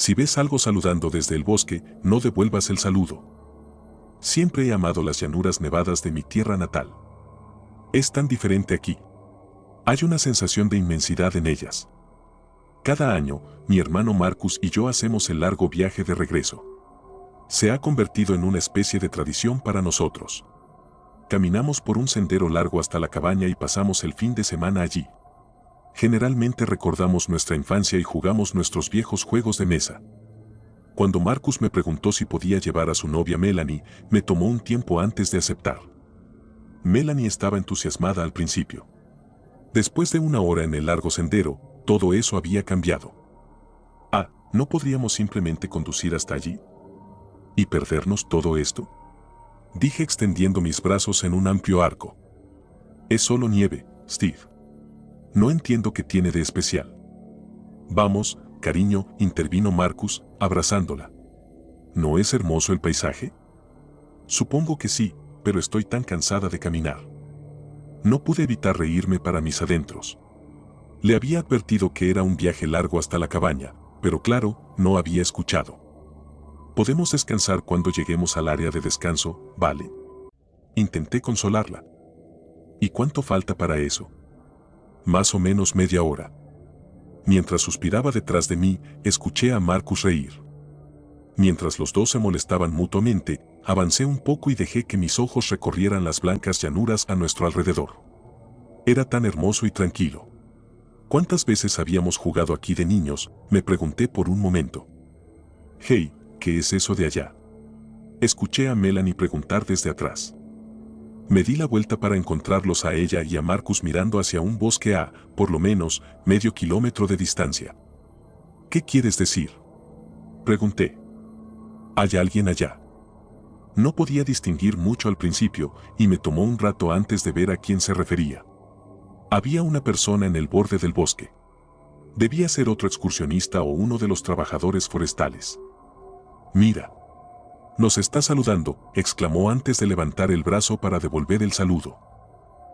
Si ves algo saludando desde el bosque, no devuelvas el saludo. Siempre he amado las llanuras nevadas de mi tierra natal. Es tan diferente aquí. Hay una sensación de inmensidad en ellas. Cada año, mi hermano Marcus y yo hacemos el largo viaje de regreso. Se ha convertido en una especie de tradición para nosotros. Caminamos por un sendero largo hasta la cabaña y pasamos el fin de semana allí. Generalmente recordamos nuestra infancia y jugamos nuestros viejos juegos de mesa. Cuando Marcus me preguntó si podía llevar a su novia Melanie, me tomó un tiempo antes de aceptar. Melanie estaba entusiasmada al principio. Después de una hora en el largo sendero, todo eso había cambiado. Ah, ¿no podríamos simplemente conducir hasta allí? ¿Y perdernos todo esto? Dije extendiendo mis brazos en un amplio arco. Es solo nieve, Steve. No entiendo qué tiene de especial. Vamos, cariño, intervino Marcus, abrazándola. ¿No es hermoso el paisaje? Supongo que sí, pero estoy tan cansada de caminar. No pude evitar reírme para mis adentros. Le había advertido que era un viaje largo hasta la cabaña, pero claro, no había escuchado. Podemos descansar cuando lleguemos al área de descanso, ¿vale? Intenté consolarla. ¿Y cuánto falta para eso? Más o menos media hora. Mientras suspiraba detrás de mí, escuché a Marcus reír. Mientras los dos se molestaban mutuamente, avancé un poco y dejé que mis ojos recorrieran las blancas llanuras a nuestro alrededor. Era tan hermoso y tranquilo. ¿Cuántas veces habíamos jugado aquí de niños?, me pregunté por un momento. Hey, ¿qué es eso de allá? Escuché a Melanie preguntar desde atrás. Me di la vuelta para encontrarlos a ella y a Marcus mirando hacia un bosque a, por lo menos, medio kilómetro de distancia. ¿Qué quieres decir?, pregunté. ¿Hay alguien allá? No podía distinguir mucho al principio y me tomó un rato antes de ver a quién se refería. Había una persona en el borde del bosque. Debía ser otro excursionista o uno de los trabajadores forestales. Mira. Nos está saludando, exclamó antes de levantar el brazo para devolver el saludo.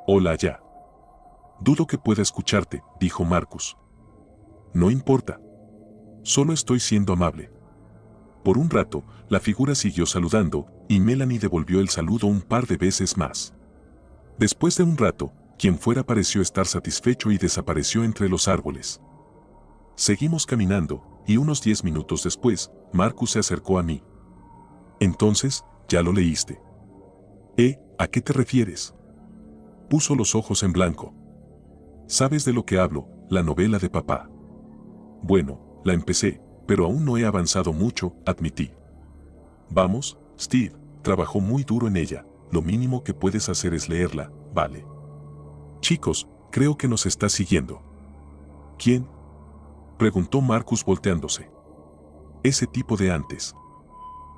Hola allá. Dudo que pueda escucharte, dijo Marcus. No importa. Solo estoy siendo amable. Por un rato, la figura siguió saludando, y Melanie devolvió el saludo un par de veces más. Después de un rato, quien fuera pareció estar satisfecho y desapareció entre los árboles. Seguimos caminando, y unos 10 minutos después, Marcus se acercó a mí. Entonces, ¿ya lo leíste? ¿A qué te refieres? Puso los ojos en blanco. ¿Sabes de lo que hablo? La novela de papá. Bueno, la empecé, pero aún no he avanzado mucho, admití. Vamos, Steve, trabajó muy duro en ella, lo mínimo que puedes hacer es leerla, ¿vale? Chicos, creo que nos está siguiendo. ¿Quién?, preguntó Marcus volteándose. Ese tipo de antes.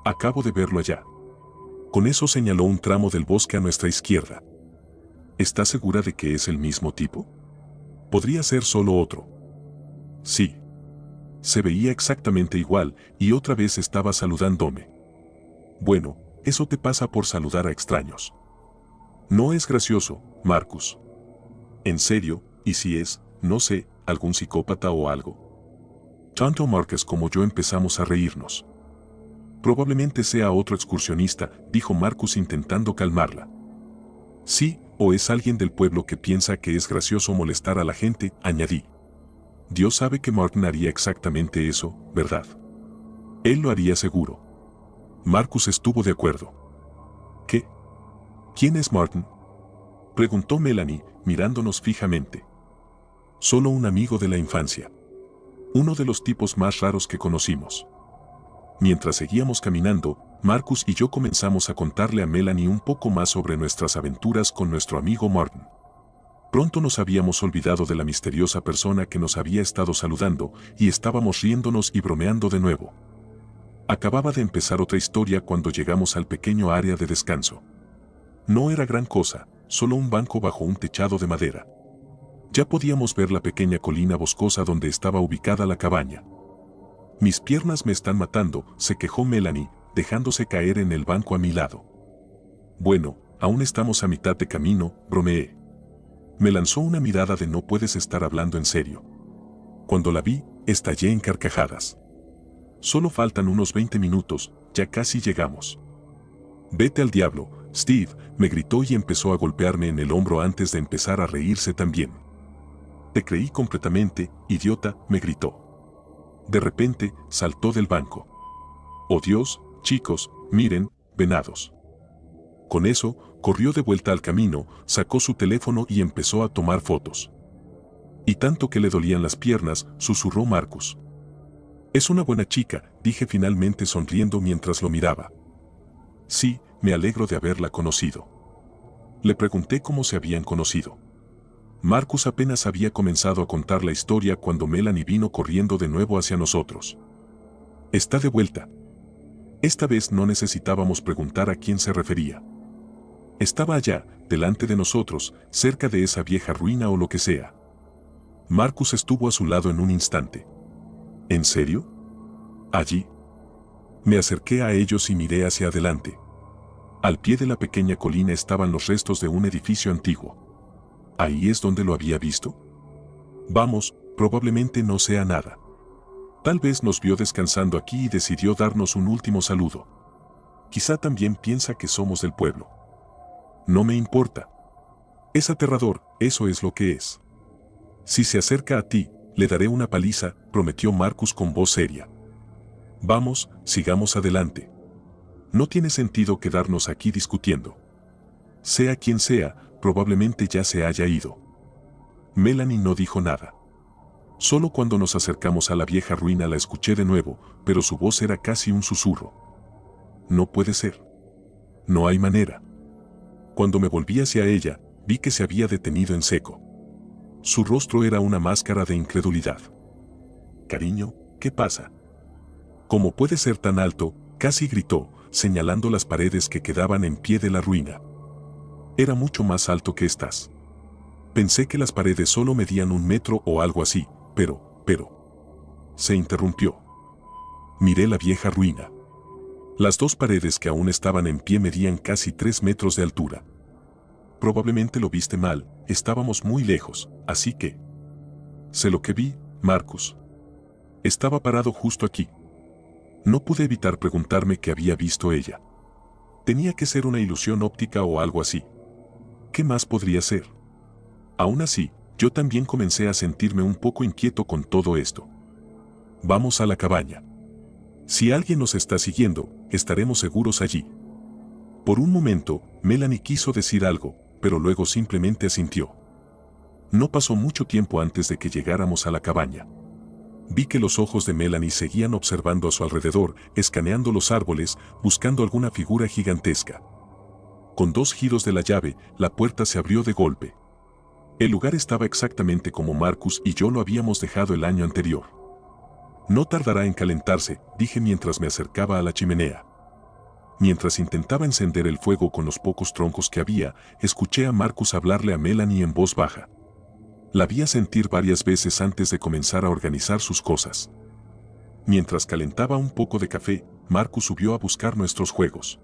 Acabo de verlo allá. Con eso señaló un tramo del bosque a nuestra izquierda. ¿Estás segura de que es el mismo tipo? Podría ser solo otro. Sí. Se veía exactamente igual y otra vez estaba saludándome. Bueno, eso te pasa por saludar a extraños. No es gracioso, Marcus. En serio, y si es, no sé, algún psicópata o algo. Tanto Marcus como yo empezamos a reírnos. Probablemente sea otro excursionista, dijo Marcus intentando calmarla. Sí, o es alguien del pueblo que piensa que es gracioso molestar a la gente, añadí. Dios sabe que Martin haría exactamente eso, ¿verdad? Él lo haría seguro. Marcus estuvo de acuerdo. ¿Qué? ¿Quién es Martin?, preguntó Melanie, mirándonos fijamente. Solo un amigo de la infancia. Uno de los tipos más raros que conocimos. Mientras seguíamos caminando, Marcus y yo comenzamos a contarle a Melanie un poco más sobre nuestras aventuras con nuestro amigo Martin. Pronto nos habíamos olvidado de la misteriosa persona que nos había estado saludando y estábamos riéndonos y bromeando de nuevo. Acababa de empezar otra historia cuando llegamos al pequeño área de descanso. No era gran cosa, solo un banco bajo un techado de madera. Ya podíamos ver la pequeña colina boscosa donde estaba ubicada la cabaña. Mis piernas me están matando, se quejó Melanie, dejándose caer en el banco a mi lado. Bueno, aún estamos a mitad de camino, bromeé. Me lanzó una mirada de no puedes estar hablando en serio. Cuando la vi, estallé en carcajadas. Solo faltan unos 20 minutos, ya casi llegamos. Vete al diablo, Steve, me gritó y empezó a golpearme en el hombro antes de empezar a reírse también. Te creí completamente, idiota, me gritó. De repente, saltó del banco. Oh Dios, chicos, miren, venados. Con eso, corrió de vuelta al camino, sacó su teléfono y empezó a tomar fotos. Y tanto que le dolían las piernas, susurró Marcus. Es una buena chica, dije finalmente sonriendo mientras lo miraba. Sí, me alegro de haberla conocido. Le pregunté cómo se habían conocido. Marcus apenas había comenzado a contar la historia cuando Melanie vino corriendo de nuevo hacia nosotros. Está de vuelta. Esta vez no necesitábamos preguntar a quién se refería. Estaba allá, delante de nosotros, cerca de esa vieja ruina o lo que sea. Marcus estuvo a su lado en un instante. ¿En serio? Allí. Me acerqué a ellos y miré hacia adelante. Al pie de la pequeña colina estaban los restos de un edificio antiguo. ¿Ahí es donde lo había visto? Vamos, probablemente no sea nada. Tal vez nos vio descansando aquí y decidió darnos un último saludo. Quizá también piensa que somos del pueblo. No me importa. Es aterrador, eso es lo que es. Si se acerca a ti, le daré una paliza, prometió Marcus con voz seria. Vamos, sigamos adelante. No tiene sentido quedarnos aquí discutiendo. Sea quien sea, probablemente ya se haya ido. Melanie no dijo nada. Solo cuando nos acercamos a la vieja ruina la escuché de nuevo, pero su voz era casi un susurro. No puede ser. No hay manera. Cuando me volví hacia ella, vi que se había detenido en seco. Su rostro era una máscara de incredulidad. Cariño, ¿qué pasa? ¿Cómo puede ser tan alto?, casi gritó, señalando las paredes que quedaban en pie de la ruina. Era mucho más alto que estas. Pensé que las paredes solo medían 1 metro o algo así, pero... Se interrumpió. Miré la vieja ruina. Las 2 paredes que aún estaban en pie medían casi 3 metros de altura. Probablemente lo viste mal, estábamos muy lejos, así que... Sé lo que vi, Marcus. Estaba parado justo aquí. No pude evitar preguntarme qué había visto ella. Tenía que ser una ilusión óptica o algo así. ¿Qué más podría ser? Aún así, yo también comencé a sentirme un poco inquieto con todo esto. Vamos a la cabaña. Si alguien nos está siguiendo, estaremos seguros allí. Por un momento, Melanie quiso decir algo, pero luego simplemente asintió. No pasó mucho tiempo antes de que llegáramos a la cabaña. Vi que los ojos de Melanie seguían observando a su alrededor, escaneando los árboles, buscando alguna figura gigantesca. Con 2 giros de la llave, la puerta se abrió de golpe. El lugar estaba exactamente como Marcus y yo lo habíamos dejado el año anterior. No tardará en calentarse, dije mientras me acercaba a la chimenea. Mientras intentaba encender el fuego con los pocos troncos que había, escuché a Marcus hablarle a Melanie en voz baja. La vi sentir varias veces antes de comenzar a organizar sus cosas. Mientras calentaba un poco de café, Marcus subió a buscar nuestros juegos.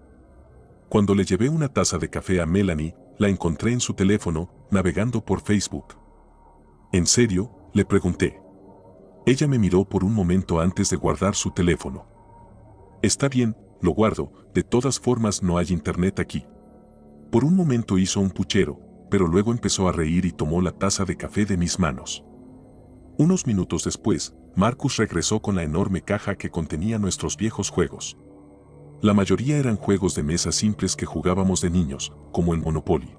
Cuando le llevé una taza de café a Melanie, la encontré en su teléfono, navegando por Facebook. ¿En serio?, le pregunté. Ella me miró por un momento antes de guardar su teléfono. Está bien, lo guardo, de todas formas no hay internet aquí. Por un momento hizo un puchero, pero luego empezó a reír y tomó la taza de café de mis manos. Unos minutos después, Marcus regresó con la enorme caja que contenía nuestros viejos juegos. La mayoría eran juegos de mesa simples que jugábamos de niños, como el Monopoly.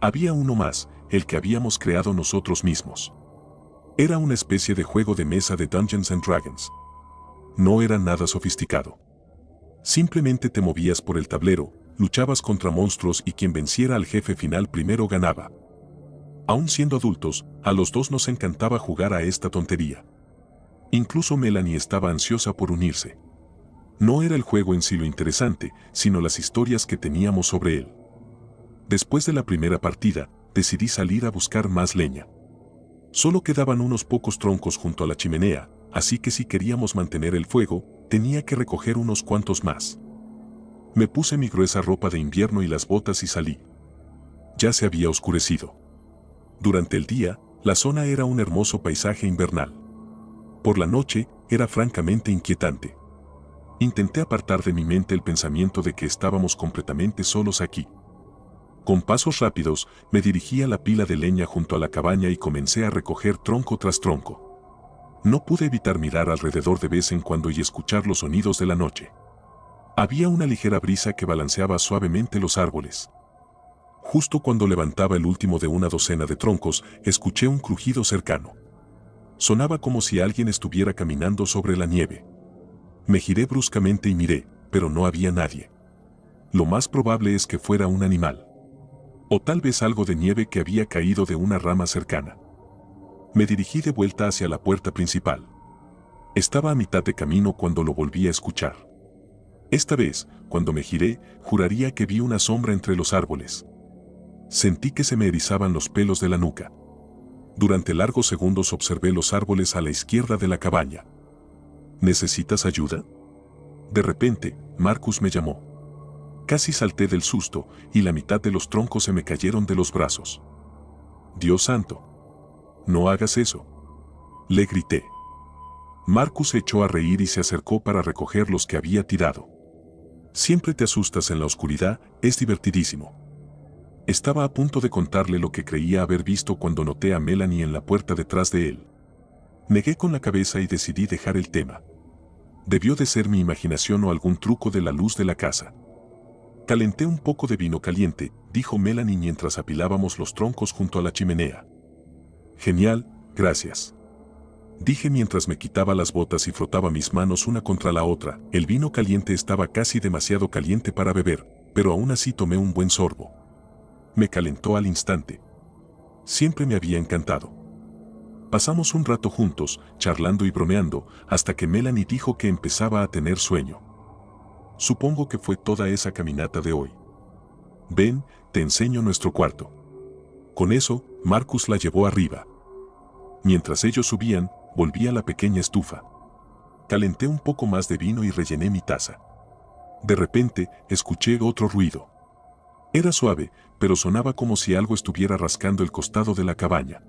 Había uno más, el que habíamos creado nosotros mismos. Era una especie de juego de mesa de Dungeons and Dragons. No era nada sofisticado. Simplemente te movías por el tablero, luchabas contra monstruos y quien venciera al jefe final primero ganaba. Aún siendo adultos, a los 2 nos encantaba jugar a esta tontería. Incluso Melanie estaba ansiosa por unirse. No era el juego en sí lo interesante, sino las historias que teníamos sobre él. Después de la primera partida, decidí salir a buscar más leña. Solo quedaban unos pocos troncos junto a la chimenea, así que si queríamos mantener el fuego, tenía que recoger unos cuantos más. Me puse mi gruesa ropa de invierno y las botas y salí. Ya se había oscurecido. Durante el día, la zona era un hermoso paisaje invernal. Por la noche, era francamente inquietante. Intenté apartar de mi mente el pensamiento de que estábamos completamente solos aquí. Con pasos rápidos, me dirigí a la pila de leña junto a la cabaña y comencé a recoger tronco tras tronco. No pude evitar mirar alrededor de vez en cuando y escuchar los sonidos de la noche. Había una ligera brisa que balanceaba suavemente los árboles. Justo cuando levantaba el último de una docena de troncos, escuché un crujido cercano. Sonaba como si alguien estuviera caminando sobre la nieve. Me giré bruscamente y miré, pero no había nadie. Lo más probable es que fuera un animal. O tal vez algo de nieve que había caído de una rama cercana. Me dirigí de vuelta hacia la puerta principal. Estaba a mitad de camino cuando lo volví a escuchar. Esta vez, cuando me giré, juraría que vi una sombra entre los árboles. Sentí que se me erizaban los pelos de la nuca. Durante largos segundos observé los árboles a la izquierda de la cabaña. ¿Necesitas ayuda? De repente, Marcus me llamó. Casi salté del susto y la mitad de los troncos se me cayeron de los brazos. Dios santo. No hagas eso. Le grité. Marcus se echó a reír y se acercó para recoger los que había tirado. Siempre te asustas en la oscuridad, es divertidísimo. Estaba a punto de contarle lo que creía haber visto cuando noté a Melanie en la puerta detrás de él. Negué con la cabeza y decidí dejar el tema. Debió de ser mi imaginación o algún truco de la luz de la casa. Calenté un poco de vino caliente, dijo Melanie mientras apilábamos los troncos junto a la chimenea. Genial, gracias. Dije mientras me quitaba las botas y frotaba mis manos una contra la otra. El vino caliente estaba casi demasiado caliente para beber, pero aún así tomé un buen sorbo. Me calentó al instante. Siempre me había encantado. Pasamos un rato juntos, charlando y bromeando, hasta que Melanie dijo que empezaba a tener sueño. Supongo que fue toda esa caminata de hoy. Ven, te enseño nuestro cuarto. Con eso, Marcus la llevó arriba. Mientras ellos subían, volví a la pequeña estufa. Calenté un poco más de vino y rellené mi taza. De repente, escuché otro ruido. Era suave, pero sonaba como si algo estuviera rascando el costado de la cabaña.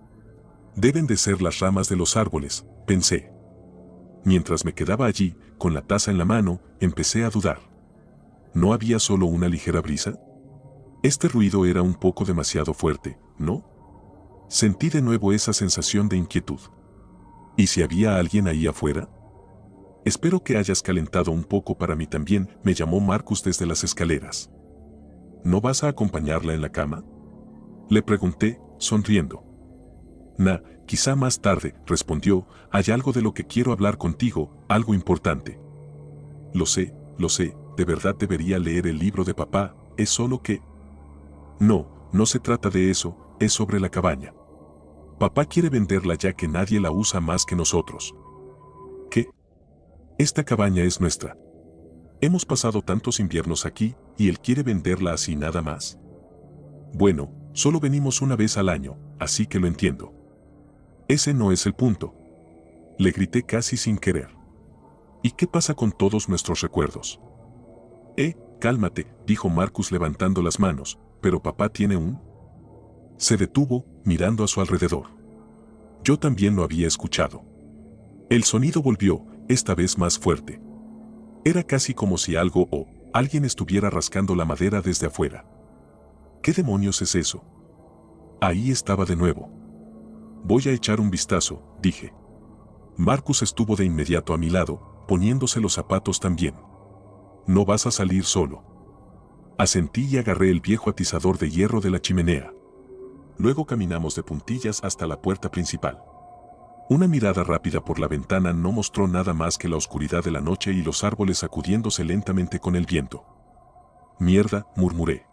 Deben de ser las ramas de los árboles, pensé. Mientras me quedaba allí, con la taza en la mano, empecé a dudar. ¿No había solo una ligera brisa? Este ruido era un poco demasiado fuerte, ¿no? Sentí de nuevo esa sensación de inquietud. ¿Y si había alguien ahí afuera? Espero que hayas calentado un poco para mí también, me llamó Marcus desde las escaleras. ¿No vas a acompañarla en la cama? Le pregunté, sonriendo. Quizá más tarde, respondió, hay algo de lo que quiero hablar contigo, algo importante. Lo sé, de verdad debería leer el libro de papá, es solo que... No se trata de eso, es sobre la cabaña. Papá quiere venderla ya que nadie la usa más que nosotros. ¿Qué? Esta cabaña es nuestra. Hemos pasado tantos inviernos aquí, y él quiere venderla así nada más. Bueno, solo venimos una vez al año, así que lo entiendo. Ese no es el punto. Le grité casi sin querer. ¿Y qué pasa con todos nuestros recuerdos? Cálmate, dijo Marcus levantando las manos, pero papá tiene un... Se detuvo, mirando a su alrededor. Yo también lo había escuchado. El sonido volvió, esta vez más fuerte. Era casi como si algo o alguien estuviera rascando la madera desde afuera. ¿Qué demonios es eso? Ahí estaba de nuevo. Voy a echar un vistazo, dije. Marcus estuvo de inmediato a mi lado, poniéndose los zapatos también. No vas a salir solo. Asentí y agarré el viejo atizador de hierro de la chimenea. Luego caminamos de puntillas hasta la puerta principal. Una mirada rápida por la ventana no mostró nada más que la oscuridad de la noche y los árboles sacudiéndose lentamente con el viento. Mierda, murmuré.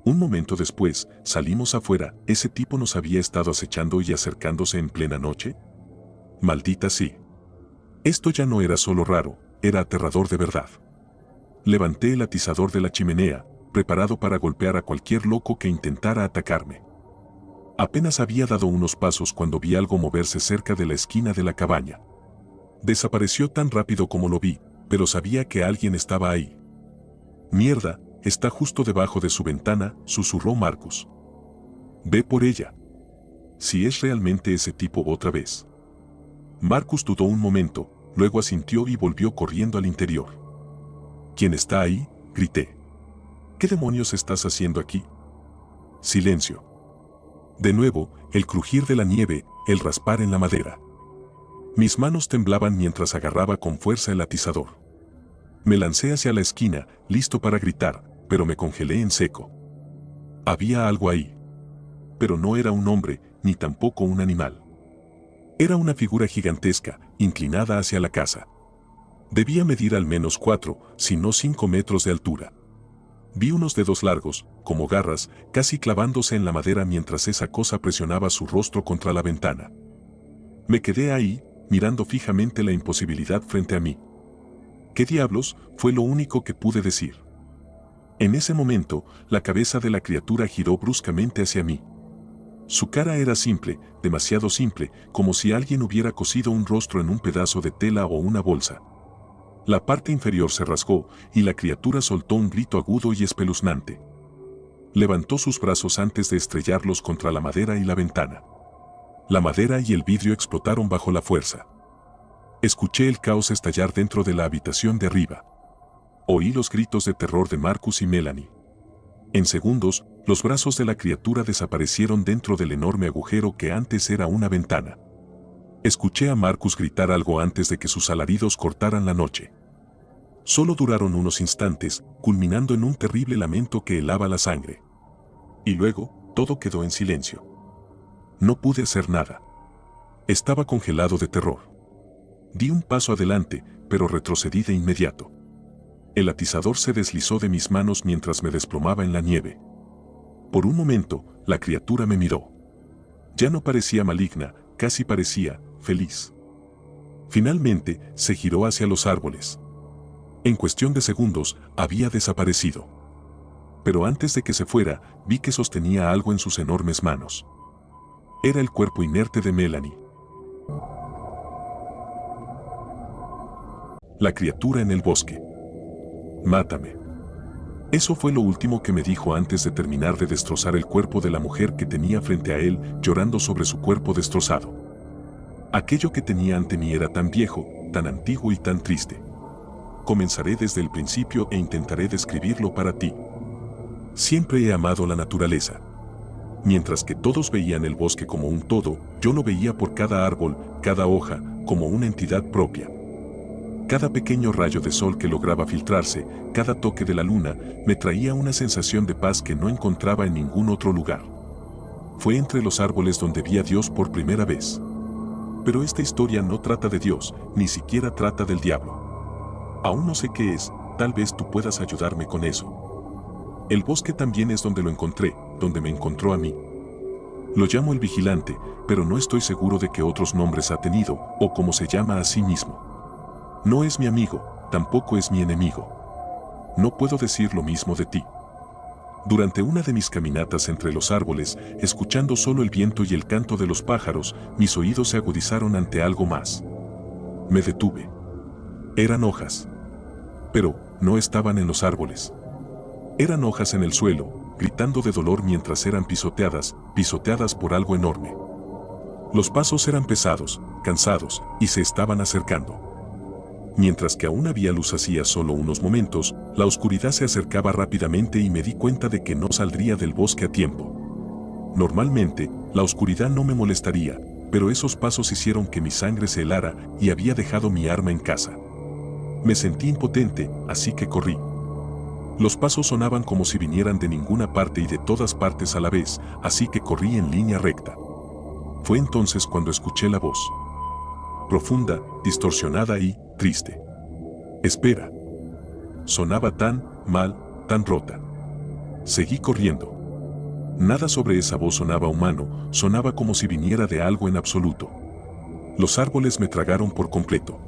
Un momento después, salimos afuera, ¿ese tipo nos había estado acechando y acercándose en plena noche? Maldita sí. Esto ya no era solo raro, era aterrador de verdad. Levanté el atizador de la chimenea, preparado para golpear a cualquier loco que intentara atacarme. Apenas había dado unos pasos cuando vi algo moverse cerca de la esquina de la cabaña. Desapareció tan rápido como lo vi, pero sabía que alguien estaba ahí. Mierda, está justo debajo de su ventana, susurró Marcus. Ve por ella. Si es realmente ese tipo otra vez. Marcus dudó un momento, luego asintió y volvió corriendo al interior. ¿Quién está ahí?, grité. ¿Qué demonios estás haciendo aquí? Silencio. De nuevo, el crujir de la nieve, el raspar en la madera. Mis manos temblaban mientras agarraba con fuerza el atizador. Me lancé hacia la esquina, listo para gritar, pero me congelé en seco. Había algo ahí. Pero no era un hombre, ni tampoco un animal. Era una figura gigantesca, inclinada hacia la casa. Debía medir al menos 4, si no 5 metros de altura. Vi unos dedos largos, como garras, casi clavándose en la madera mientras esa cosa presionaba su rostro contra la ventana. Me quedé ahí, mirando fijamente la imposibilidad frente a mí. ¿Qué diablos?, fue lo único que pude decir. En ese momento, la cabeza de la criatura giró bruscamente hacia mí. Su cara era simple, demasiado simple, como si alguien hubiera cosido un rostro en un pedazo de tela o una bolsa. La parte inferior se rasgó y la criatura soltó un grito agudo y espeluznante. Levantó sus brazos antes de estrellarlos contra la madera y la ventana. La madera y el vidrio explotaron bajo la fuerza. Escuché el caos estallar dentro de la habitación de arriba. Oí los gritos de terror de Marcus y Melanie. En segundos, los brazos de la criatura desaparecieron dentro del enorme agujero que antes era una ventana. Escuché a Marcus gritar algo antes de que sus alaridos cortaran la noche. Solo duraron unos instantes, culminando en un terrible lamento que helaba la sangre. Y luego, todo quedó en silencio. No pude hacer nada. Estaba congelado de terror. Di un paso adelante, pero retrocedí de inmediato. El atizador se deslizó de mis manos mientras me desplomaba en la nieve. Por un momento, la criatura me miró. Ya no parecía maligna, casi parecía feliz. Finalmente, se giró hacia los árboles. En cuestión de segundos, había desaparecido. Pero antes de que se fuera, vi que sostenía algo en sus enormes manos. Era el cuerpo inerte de Melanie. La criatura en el bosque. Mátame. Eso fue lo último que me dijo antes de terminar de destrozar el cuerpo de la mujer que tenía frente a él, llorando sobre su cuerpo destrozado. Aquello que tenía ante mí era tan viejo, tan antiguo y tan triste. Comenzaré desde el principio e intentaré describirlo para ti. Siempre he amado la naturaleza. Mientras que todos veían el bosque como un todo, yo lo veía por cada árbol, cada hoja, como una entidad propia. Cada pequeño rayo de sol que lograba filtrarse, cada toque de la luna, me traía una sensación de paz que no encontraba en ningún otro lugar. Fue entre los árboles donde vi a Dios por primera vez. Pero esta historia no trata de Dios, ni siquiera trata del diablo. Aún no sé qué es, tal vez tú puedas ayudarme con eso. El bosque también es donde lo encontré, donde me encontró a mí. Lo llamo el vigilante, pero no estoy seguro de qué otros nombres ha tenido, o cómo se llama a sí mismo. No es mi amigo, tampoco es mi enemigo. No puedo decir lo mismo de ti. Durante una de mis caminatas entre los árboles, escuchando solo el viento y el canto de los pájaros, mis oídos se agudizaron ante algo más. Me detuve. Eran hojas. Pero no estaban en los árboles. Eran hojas en el suelo, gritando de dolor mientras eran pisoteadas por algo enorme. Los pasos eran pesados, cansados, y se estaban acercando. Mientras que aún había luz hacía solo unos momentos, la oscuridad se acercaba rápidamente y me di cuenta de que no saldría del bosque a tiempo. Normalmente, la oscuridad no me molestaría, pero esos pasos hicieron que mi sangre se helara y había dejado mi arma en casa. Me sentí impotente, así que corrí. Los pasos sonaban como si vinieran de ninguna parte y de todas partes a la vez, así que corrí en línea recta. Fue entonces cuando escuché la voz. Profunda, distorsionada y triste. Espera. Sonaba tan mal, tan rota. Seguí corriendo. Nada sobre esa voz sonaba humano, sonaba como si viniera de algo en absoluto. Los árboles me tragaron por completo.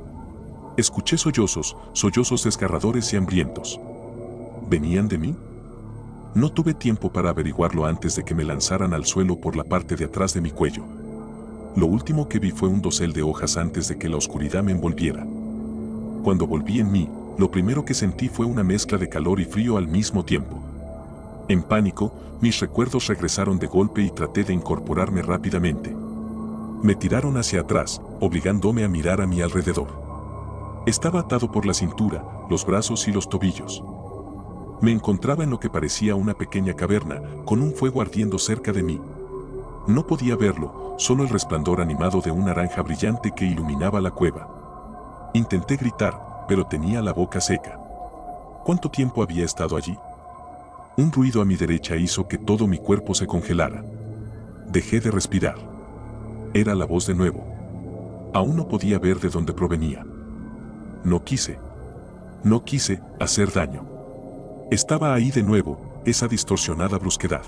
Escuché sollozos desgarradores y hambrientos. ¿Venían de mí? No tuve tiempo para averiguarlo antes de que me lanzaran al suelo por la parte de atrás de mi cuello. Lo último que vi fue un dosel de hojas antes de que la oscuridad me envolviera. Cuando volví en mí, lo primero que sentí fue una mezcla de calor y frío al mismo tiempo. En pánico, mis recuerdos regresaron de golpe y traté de incorporarme rápidamente. Me tiraron hacia atrás, obligándome a mirar a mi alrededor. Estaba atado por la cintura, los brazos y los tobillos. Me encontraba en lo que parecía una pequeña caverna, con un fuego ardiendo cerca de mí. No podía verlo, solo el resplandor animado de un naranja brillante que iluminaba la cueva. Intenté gritar, pero tenía la boca seca. ¿Cuánto tiempo había estado allí? Un ruido a mi derecha hizo que todo mi cuerpo se congelara. Dejé de respirar. Era la voz de nuevo. Aún no podía ver de dónde provenía. No quise hacer daño. Estaba ahí de nuevo, esa distorsionada brusquedad.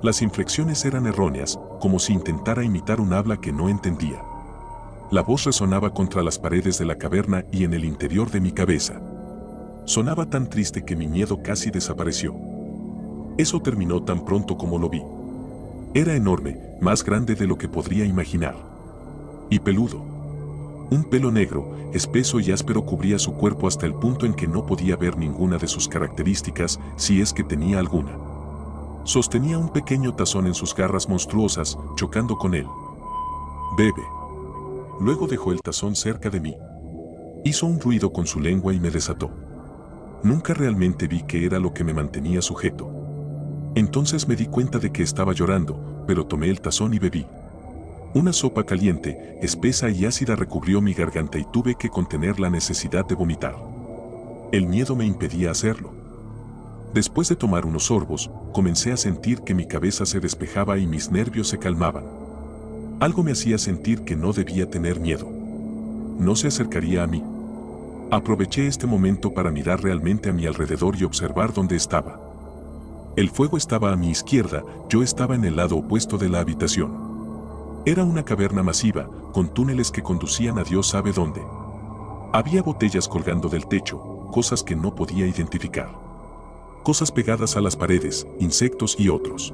Las inflexiones eran erróneas, como si intentara imitar un habla que no entendía. La voz resonaba contra las paredes de la caverna y en el interior de mi cabeza. Sonaba tan triste que mi miedo casi desapareció. Eso terminó tan pronto como lo vi. Era enorme, más grande de lo que podría imaginar. Y peludo. Un pelo negro, espeso y áspero cubría su cuerpo hasta el punto en que no podía ver ninguna de sus características, si es que tenía alguna. Sostenía un pequeño tazón en sus garras monstruosas, chocando con él. «Bebe». Luego dejó el tazón cerca de mí. Hizo un ruido con su lengua y me desató. Nunca realmente vi qué era lo que me mantenía sujeto. Entonces me di cuenta de que estaba llorando, pero tomé el tazón y bebí. Una sopa caliente, espesa y ácida recubrió mi garganta y tuve que contener la necesidad de vomitar. El miedo me impedía hacerlo. Después de tomar unos sorbos, comencé a sentir que mi cabeza se despejaba y mis nervios se calmaban. Algo me hacía sentir que no debía tener miedo. No se acercaría a mí. Aproveché este momento para mirar realmente a mi alrededor y observar dónde estaba. El fuego estaba a mi izquierda, yo estaba en el lado opuesto de la habitación. Era una caverna masiva, con túneles que conducían a Dios sabe dónde. Había botellas colgando del techo, cosas que no podía identificar. Cosas pegadas a las paredes, insectos y otros.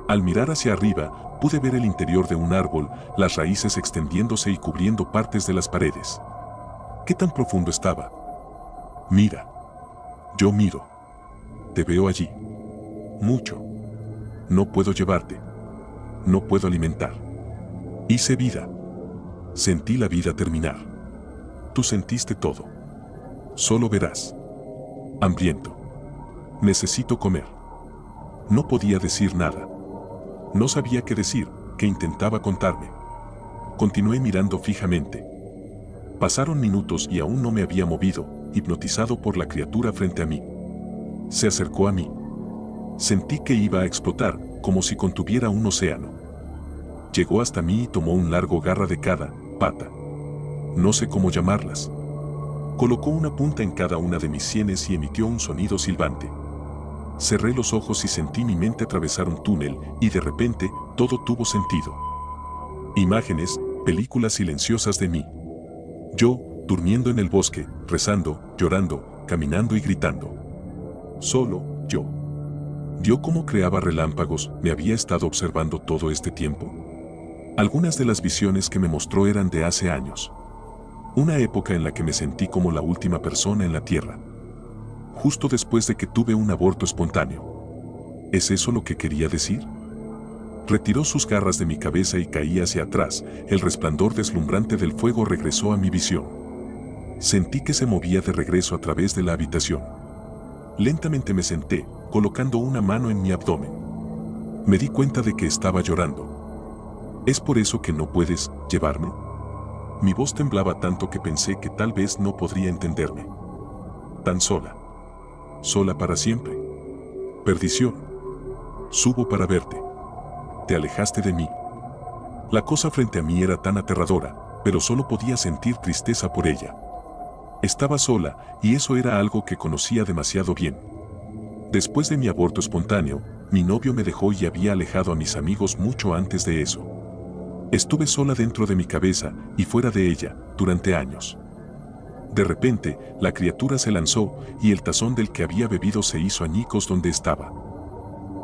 Al mirar hacia arriba, pude ver el interior de un árbol, las raíces extendiéndose y cubriendo partes de las paredes. ¿Qué tan profundo estaba? Mira. Yo miro. Te veo allí. Mucho. No puedo llevarte. No puedo alimentar. Hice vida. Sentí la vida terminar. Tú sentiste todo. Solo verás. Hambriento. Necesito comer. No podía decir nada. No sabía qué decir, qué intentaba contarme. Continué mirando fijamente. Pasaron minutos y aún no me había movido, hipnotizado por la criatura frente a mí. Se acercó a mí. Sentí que iba a explotar, como si contuviera un océano. Llegó hasta mí y tomó un largo garra de cada pata. No sé cómo llamarlas. Colocó una punta en cada una de mis sienes y emitió un sonido silbante. Cerré los ojos y sentí mi mente atravesar un túnel, y de repente, todo tuvo sentido. Imágenes, películas silenciosas de mí. Yo, durmiendo en el bosque, rezando, llorando, caminando y gritando. Solo, yo. ¿Vio cómo creaba relámpagos? ¿Me había estado observando todo este tiempo? Algunas de las visiones que me mostró eran de hace años. Una época en la que me sentí como la última persona en la Tierra. Justo después de que tuve un aborto espontáneo. ¿Es eso lo que quería decir? Retiró sus garras de mi cabeza y caí hacia atrás. El resplandor deslumbrante del fuego regresó a mi visión. Sentí que se movía de regreso a través de la habitación. Lentamente me senté, colocando una mano en mi abdomen. Me di cuenta de que estaba llorando. ¿Es por eso que no puedes llevarme? Mi voz temblaba tanto que pensé que tal vez no podría entenderme. Tan sola. Sola para siempre. Perdición. Subo para verte. Te alejaste de mí. La cosa frente a mí era tan aterradora, pero solo podía sentir tristeza por ella. Estaba sola, y eso era algo que conocía demasiado bien. Después de mi aborto espontáneo, mi novio me dejó y había alejado a mis amigos mucho antes de eso. Estuve sola dentro de mi cabeza y fuera de ella, durante años. De repente, la criatura se lanzó y el tazón del que había bebido se hizo añicos donde estaba.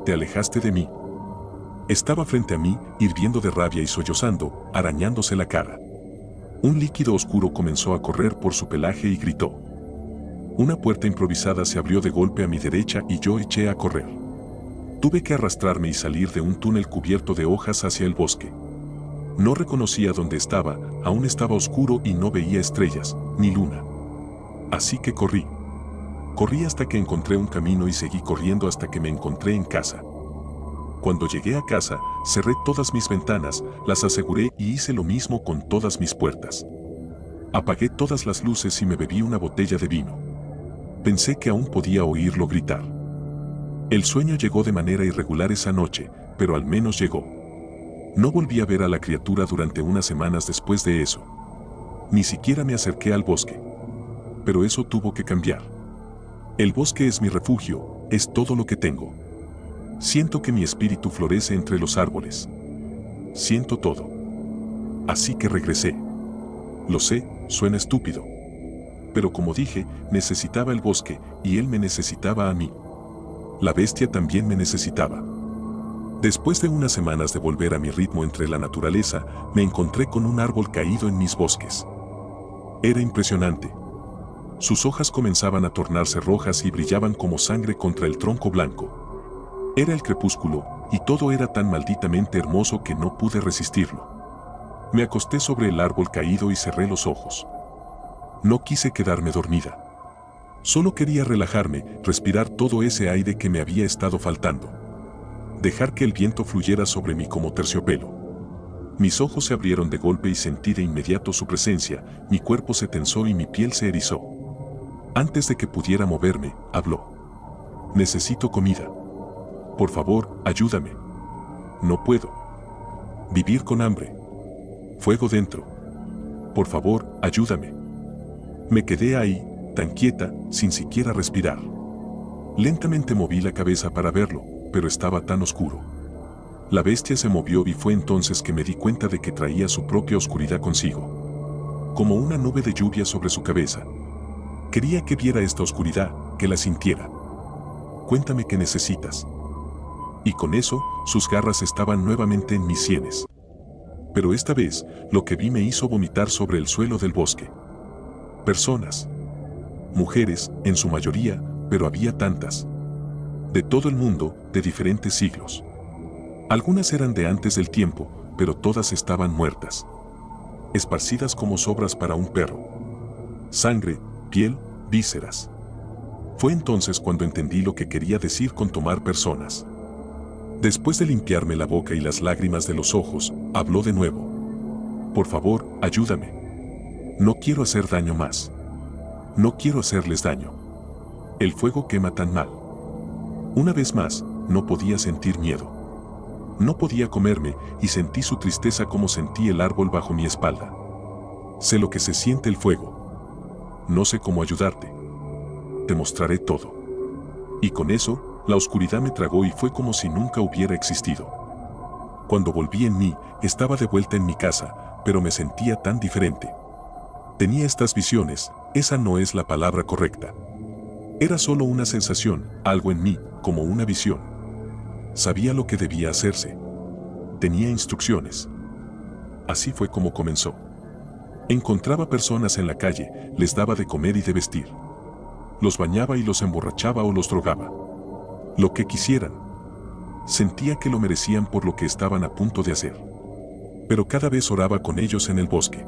Te alejaste de mí. Estaba frente a mí, hirviendo de rabia y sollozando, arañándose la cara. Un líquido oscuro comenzó a correr por su pelaje y gritó. Una puerta improvisada se abrió de golpe a mi derecha y yo eché a correr. Tuve que arrastrarme y salir de un túnel cubierto de hojas hacia el bosque. No reconocía dónde estaba, aún estaba oscuro y no veía estrellas, ni luna. Así que corrí. Corrí hasta que encontré un camino y seguí corriendo hasta que me encontré en casa. Cuando llegué a casa, cerré todas mis ventanas, las aseguré y hice lo mismo con todas mis puertas. Apagué todas las luces y me bebí una botella de vino. Pensé que aún podía oírlo gritar. El sueño llegó de manera irregular esa noche, pero al menos llegó. No volví a ver a la criatura durante unas semanas después de eso. Ni siquiera me acerqué al bosque. Pero eso tuvo que cambiar. El bosque es mi refugio, es todo lo que tengo. Siento que mi espíritu florece entre los árboles. Siento todo. Así que regresé. Lo sé, suena estúpido. Pero como dije, necesitaba el bosque y él me necesitaba a mí. La bestia también me necesitaba. Después de unas semanas de volver a mi ritmo entre la naturaleza, me encontré con un árbol caído en mis bosques. Era impresionante. Sus hojas comenzaban a tornarse rojas y brillaban como sangre contra el tronco blanco. Era el crepúsculo, y todo era tan malditamente hermoso que no pude resistirlo. Me acosté sobre el árbol caído y cerré los ojos. No quise quedarme dormida. Solo quería relajarme, respirar todo ese aire que me había estado faltando. Dejar que el viento fluyera sobre mí como terciopelo. Mis ojos se abrieron de golpe y sentí de inmediato su presencia, mi cuerpo se tensó y mi piel se erizó. Antes de que pudiera moverme, habló. Necesito comida. Por favor, ayúdame. No puedo vivir con hambre. Fuego dentro. Por favor, ayúdame. Me quedé ahí, tan quieta, sin siquiera respirar. Lentamente moví la cabeza para verlo, pero estaba tan oscuro. La bestia se movió y fue entonces que me di cuenta de que traía su propia oscuridad consigo. Como una nube de lluvia sobre su cabeza. Quería que viera esta oscuridad, que la sintiera. Cuéntame qué necesitas. Y con eso, sus garras estaban nuevamente en mis sienes. Pero esta vez, lo que vi me hizo vomitar sobre el suelo del bosque. Personas. Mujeres, en su mayoría, pero había tantas. De todo el mundo, de diferentes siglos. Algunas eran de antes del tiempo, pero todas estaban muertas. Esparcidas como sobras para un perro. Sangre, piel, vísceras. Fue entonces cuando entendí lo que quería decir con tomar personas. Después de limpiarme la boca y las lágrimas de los ojos, habló de nuevo. Por favor, ayúdame. No quiero hacer daño más. No quiero hacerles daño. El fuego quema tan mal. Una vez más, no podía sentir miedo. No podía comerme y sentí su tristeza como sentí el árbol bajo mi espalda. Sé lo que se siente el fuego. No sé cómo ayudarte. Te mostraré todo. Y con eso, la oscuridad me tragó y fue como si nunca hubiera existido. Cuando volví en mí, estaba de vuelta en mi casa, pero me sentía tan diferente. Tenía estas visiones, esa no es la palabra correcta. Era solo una sensación, algo en mí, como una visión. Sabía lo que debía hacerse. Tenía instrucciones. Así fue como comenzó. Encontraba personas en la calle, les daba de comer y de vestir. Los bañaba y los emborrachaba o los drogaba. Lo que quisieran. Sentía que lo merecían por lo que estaban a punto de hacer. Pero cada vez oraba con ellos en el bosque.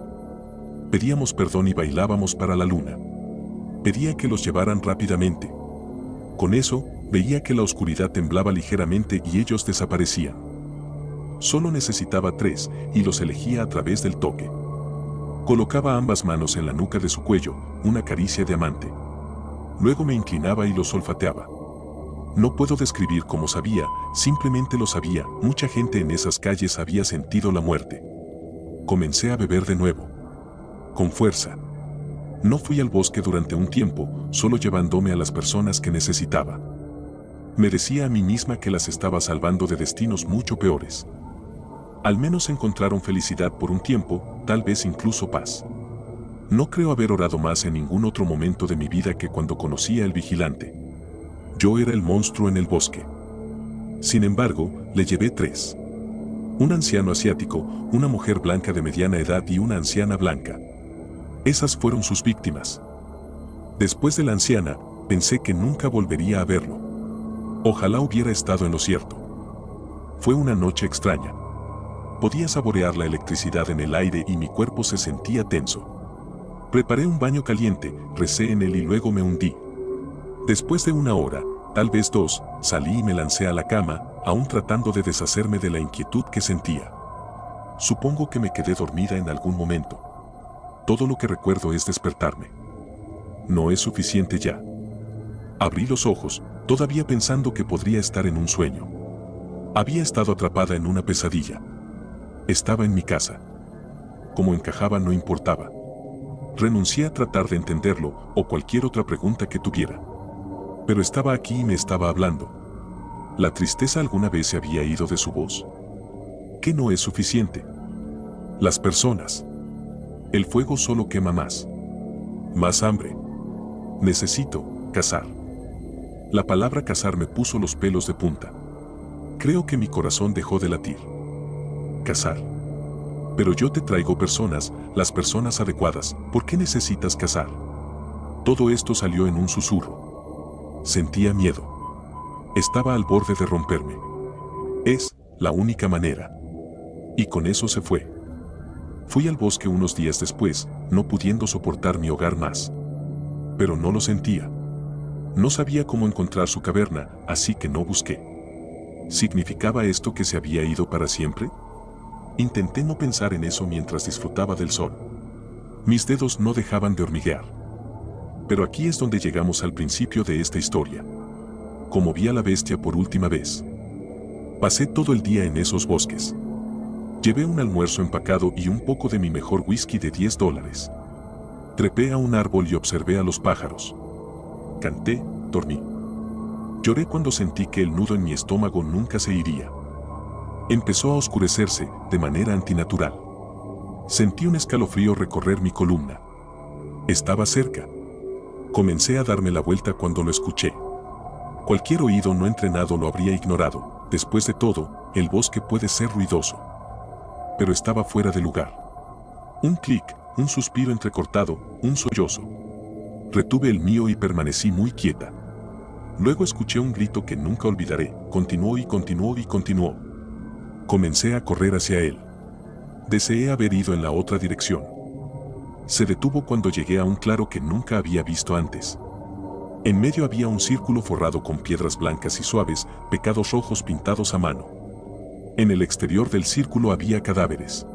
Pedíamos perdón y bailábamos para la luna. Pedía que los llevaran rápidamente. Con eso, veía que la oscuridad temblaba ligeramente y ellos desaparecían. Solo necesitaba 3, y los elegía a través del toque. Colocaba ambas manos en la nuca de su cuello, una caricia de amante. Luego me inclinaba y los olfateaba. No puedo describir cómo sabía, simplemente lo sabía. Mucha gente en esas calles había sentido la muerte. Comencé a beber de nuevo. Con fuerza. No fui al bosque durante un tiempo, solo llevándome a las personas que necesitaba. Me decía a mí misma que las estaba salvando de destinos mucho peores. Al menos encontraron felicidad por un tiempo, tal vez incluso paz. No creo haber orado más en ningún otro momento de mi vida que cuando conocí al vigilante. Yo era el monstruo en el bosque. Sin embargo, le llevé 3. Un anciano asiático, una mujer blanca de mediana edad y una anciana blanca. Esas fueron sus víctimas. Después de la anciana, pensé que nunca volvería a verlo. Ojalá hubiera estado en lo cierto. Fue una noche extraña. Podía saborear la electricidad en el aire y mi cuerpo se sentía tenso. Preparé un baño caliente, recé en él y luego me hundí. Después de 1 hora, tal vez 2, salí y me lancé a la cama, aún tratando de deshacerme de la inquietud que sentía. Supongo que me quedé dormida en algún momento. Todo lo que recuerdo es despertarme. No es suficiente ya. Abrí los ojos, todavía pensando que podría estar en un sueño. Había estado atrapada en una pesadilla. Estaba en mi casa. Como encajaba no importaba. Renuncié a tratar de entenderlo o cualquier otra pregunta que tuviera. Pero estaba aquí y me estaba hablando. ¿La tristeza alguna vez se había ido de su voz? ¿Qué no es suficiente? Las personas. El fuego solo quema más. Más hambre. Necesito cazar. La palabra cazar me puso los pelos de punta. Creo que mi corazón dejó de latir. Cazar. Pero yo te traigo personas, las personas adecuadas, ¿por qué necesitas cazar? Todo esto salió en un susurro. Sentía miedo. Estaba al borde de romperme. Es la única manera. Y con eso se fue. Fui al bosque unos días después, no pudiendo soportar mi hogar más. Pero no lo sentía. No sabía cómo encontrar su caverna, así que no busqué. ¿Significaba esto que se había ido para siempre? Intenté no pensar en eso mientras disfrutaba del sol. Mis dedos no dejaban de hormiguear. Pero aquí es donde llegamos al principio de esta historia. Como vi a la bestia por última vez. Pasé todo el día en esos bosques. Llevé un almuerzo empacado y un poco de mi mejor whisky de $10. Trepé a un árbol y observé a los pájaros. Canté, dormí. Lloré cuando sentí que el nudo en mi estómago nunca se iría. Empezó a oscurecerse de manera antinatural. Sentí un escalofrío recorrer mi columna. Estaba cerca. Comencé a darme la vuelta cuando lo escuché. Cualquier oído no entrenado lo habría ignorado. Después de todo, el bosque puede ser ruidoso. Pero estaba fuera de lugar. Un clic, un suspiro entrecortado, un sollozo. Retuve el mío y permanecí muy quieta. Luego escuché un grito que nunca olvidaré. Continuó y continuó y continuó. Comencé a correr hacia él. Deseé haber ido en la otra dirección. Se detuvo cuando llegué a un claro que nunca había visto antes. En medio había un círculo forrado con piedras blancas y suaves, pecados rojos pintados a mano. En el exterior del círculo había cadáveres.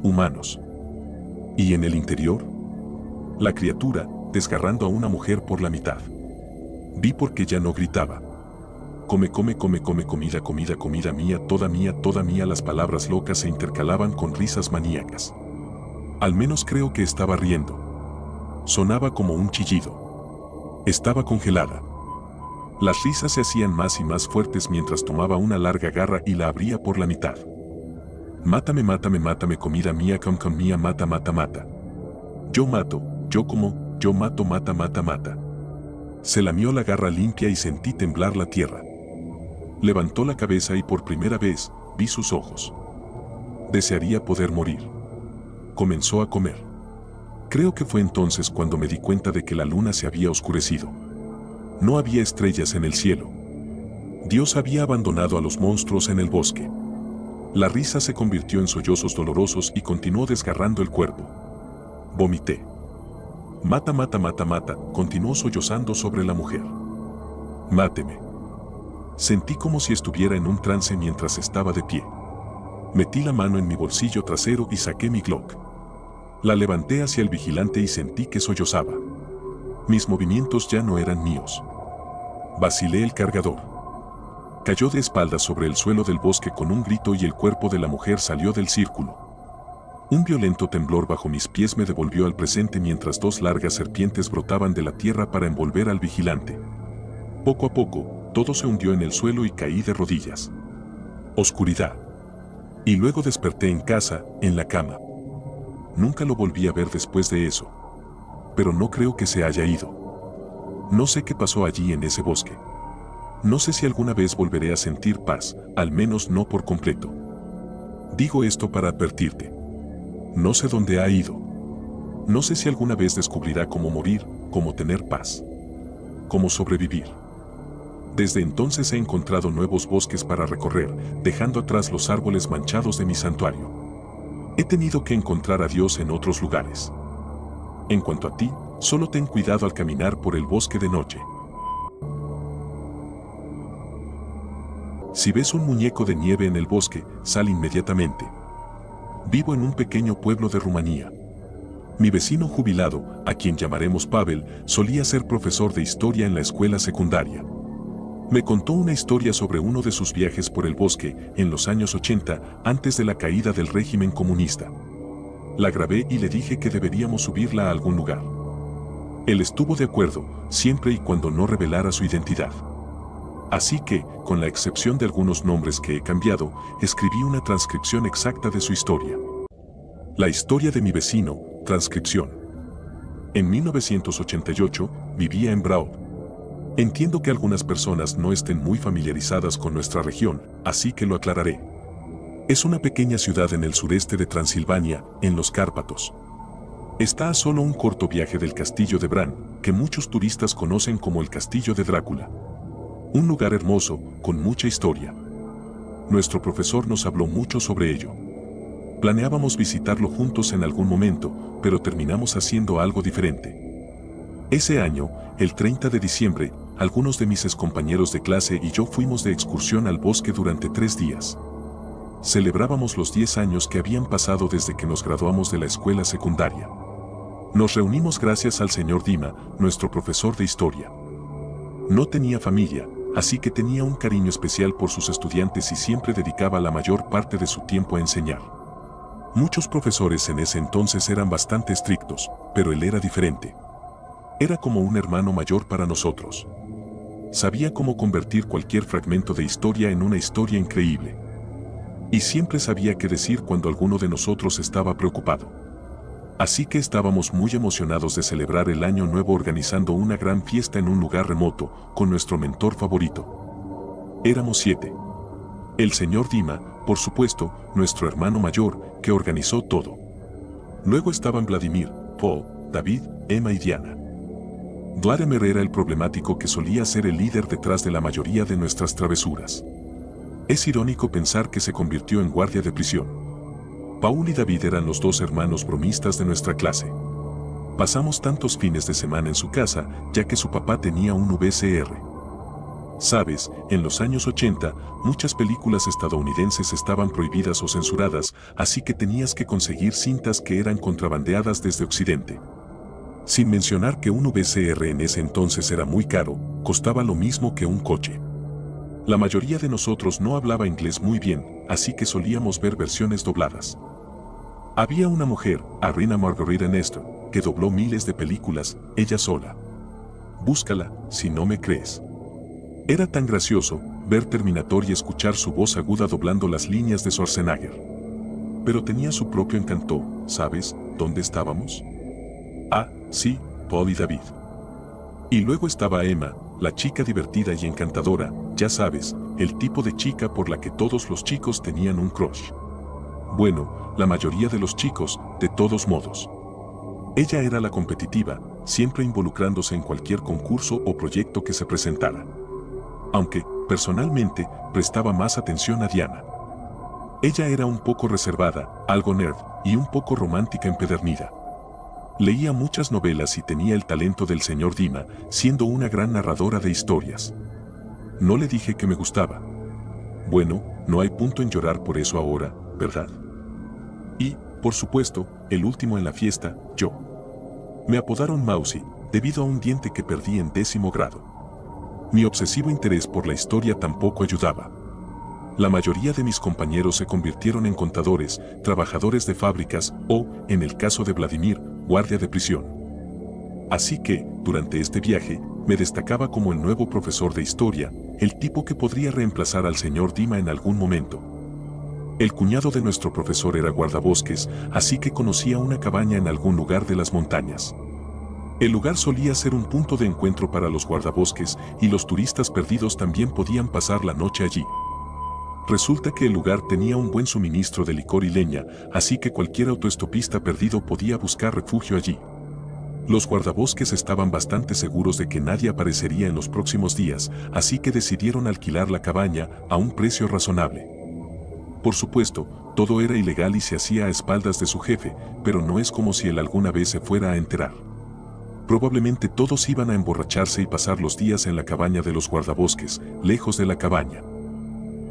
Humanos. Y en el interior, la criatura, desgarrando a una mujer por la mitad. Vi porque ya no gritaba. Come, come, come, come, comida, comida, comida mía, toda mía, las palabras locas se intercalaban con risas maníacas. Al menos creo que estaba riendo. Sonaba como un chillido. Estaba congelada. Las risas se hacían más y más fuertes mientras tomaba una larga garra y la abría por la mitad. Mátame, mátame, mátame, comida mía, con mía, mata, mata, mata. Yo mato, yo como, yo mato, mata, mata, mata. Se lamió la garra limpia y sentí temblar la tierra. Levantó la cabeza y por primera vez vi sus ojos. Desearía poder morir. Comenzó a comer. Creo que fue entonces cuando me di cuenta de que la luna se había oscurecido. No había estrellas en el cielo. Dios había abandonado a los monstruos en el bosque. La risa se convirtió en sollozos dolorosos y continuó desgarrando el cuerpo. Vomité. Mata, mata, mata, mata, continuó sollozando sobre la mujer. Máteme. Sentí como si estuviera en un trance mientras estaba de pie. Metí la mano en mi bolsillo trasero y saqué mi Glock. La levanté hacia el vigilante y sentí que sollozaba. Mis movimientos ya no eran míos. Vacilé el cargador. Cayó de espaldas sobre el suelo del bosque con un grito y el cuerpo de la mujer salió del círculo. Un violento temblor bajo mis pies me devolvió al presente mientras dos largas serpientes brotaban de la tierra para envolver al vigilante. Poco a poco, todo se hundió en el suelo y caí de rodillas. Oscuridad. Y luego desperté en casa, en la cama. Nunca lo volví a ver después de eso. Pero no creo que se haya ido. No sé qué pasó allí en ese bosque. No sé si alguna vez volveré a sentir paz, al menos no por completo. Digo esto para advertirte. No sé dónde ha ido. No sé si alguna vez descubrirá cómo morir, cómo tener paz, cómo sobrevivir. Desde entonces he encontrado nuevos bosques para recorrer, dejando atrás los árboles manchados de mi santuario. He tenido que encontrar a Dios en otros lugares. En cuanto a ti, solo ten cuidado al caminar por el bosque de noche. Si ves un muñeco de nieve en el bosque, sal inmediatamente. Vivo en un pequeño pueblo de Rumanía. Mi vecino jubilado, a quien llamaremos Pavel, solía ser profesor de historia en la escuela secundaria. Me contó una historia sobre uno de sus viajes por el bosque en los años 80, antes de la caída del régimen comunista. La grabé y le dije que deberíamos subirla a algún lugar. Él estuvo de acuerdo, siempre y cuando no revelara su identidad. Así que, con la excepción de algunos nombres que he cambiado, escribí una transcripción exacta de su historia. La historia de mi vecino, transcripción. En 1988, vivía en Braud. Entiendo que algunas personas no estén muy familiarizadas con nuestra región, así que lo aclararé. Es una pequeña ciudad en el sureste de Transilvania, en los Cárpatos. Está a solo un corto viaje del castillo de Bran, que muchos turistas conocen como el castillo de Drácula. Un lugar hermoso, con mucha historia. Nuestro profesor nos habló mucho sobre ello. Planeábamos visitarlo juntos en algún momento, pero terminamos haciendo algo diferente. Ese año, el 30 de diciembre, algunos de mis excompañeros de clase y yo fuimos de excursión al bosque durante 3 días. Celebrábamos los 10 años que habían pasado desde que nos graduamos de la escuela secundaria. Nos reunimos gracias al señor Dima, nuestro profesor de historia. No tenía familia, así que tenía un cariño especial por sus estudiantes y siempre dedicaba la mayor parte de su tiempo a enseñar. Muchos profesores en ese entonces eran bastante estrictos, pero él era diferente. Era como un hermano mayor para nosotros. Sabía cómo convertir cualquier fragmento de historia en una historia increíble. Y siempre sabía qué decir cuando alguno de nosotros estaba preocupado. Así que estábamos muy emocionados de celebrar el año nuevo organizando una gran fiesta en un lugar remoto, con nuestro mentor favorito. Éramos 7. El señor Dima, por supuesto, nuestro hermano mayor, que organizó todo. Luego estaban Vladimir, Paul, David, Emma y Diana. Vladimir era el problemático que solía ser el líder detrás de la mayoría de nuestras travesuras. Es irónico pensar que se convirtió en guardia de prisión. Paul y David eran los 2 hermanos bromistas de nuestra clase. Pasamos tantos fines de semana en su casa, ya que su papá tenía un VCR. Sabes, en los años 80, muchas películas estadounidenses estaban prohibidas o censuradas, así que tenías que conseguir cintas que eran contrabandeadas desde Occidente. Sin mencionar que un VCR en ese entonces era muy caro, costaba lo mismo que un coche. La mayoría de nosotros no hablaba inglés muy bien, así que solíamos ver versiones dobladas. Había una mujer, Arina Margarita Nestor, que dobló miles de películas, ella sola. Búscala, si no me crees. Era tan gracioso ver Terminator y escuchar su voz aguda doblando las líneas de Schwarzenegger. Pero tenía su propio encanto, ¿sabes dónde estábamos? Ah, sí, Paul y David. Y luego estaba Emma, la chica divertida y encantadora, ya sabes, el tipo de chica por la que todos los chicos tenían un crush. Bueno, la mayoría de los chicos, de todos modos. Ella era la competitiva, siempre involucrándose en cualquier concurso o proyecto que se presentara. Aunque, personalmente, prestaba más atención a Diana. Ella era un poco reservada, algo nerd, y un poco romántica empedernida. Leía muchas novelas y tenía el talento del señor Dima, siendo una gran narradora de historias. No le dije que me gustaba. Bueno, no hay punto en llorar por eso ahora, ¿verdad? Y, por supuesto, el último en la fiesta, yo. Me apodaron Mousy, debido a un diente que perdí en 10º grado. Mi obsesivo interés por la historia tampoco ayudaba. La mayoría de mis compañeros se convirtieron en contadores, trabajadores de fábricas o, en el caso de Vladimir, guardia de prisión. Así que, durante este viaje, me destacaba como el nuevo profesor de historia, el tipo que podría reemplazar al señor Dima en algún momento. El cuñado de nuestro profesor era guardabosques, así que conocía una cabaña en algún lugar de las montañas. El lugar solía ser un punto de encuentro para los guardabosques y los turistas perdidos también podían pasar la noche allí. Resulta que el lugar tenía un buen suministro de licor y leña, así que cualquier autoestopista perdido podía buscar refugio allí. Los guardabosques estaban bastante seguros de que nadie aparecería en los próximos días, así que decidieron alquilar la cabaña a un precio razonable. Por supuesto, todo era ilegal y se hacía a espaldas de su jefe, pero no es como si él alguna vez se fuera a enterar. Probablemente todos iban a emborracharse y pasar los días en la cabaña de los guardabosques, lejos de la cabaña.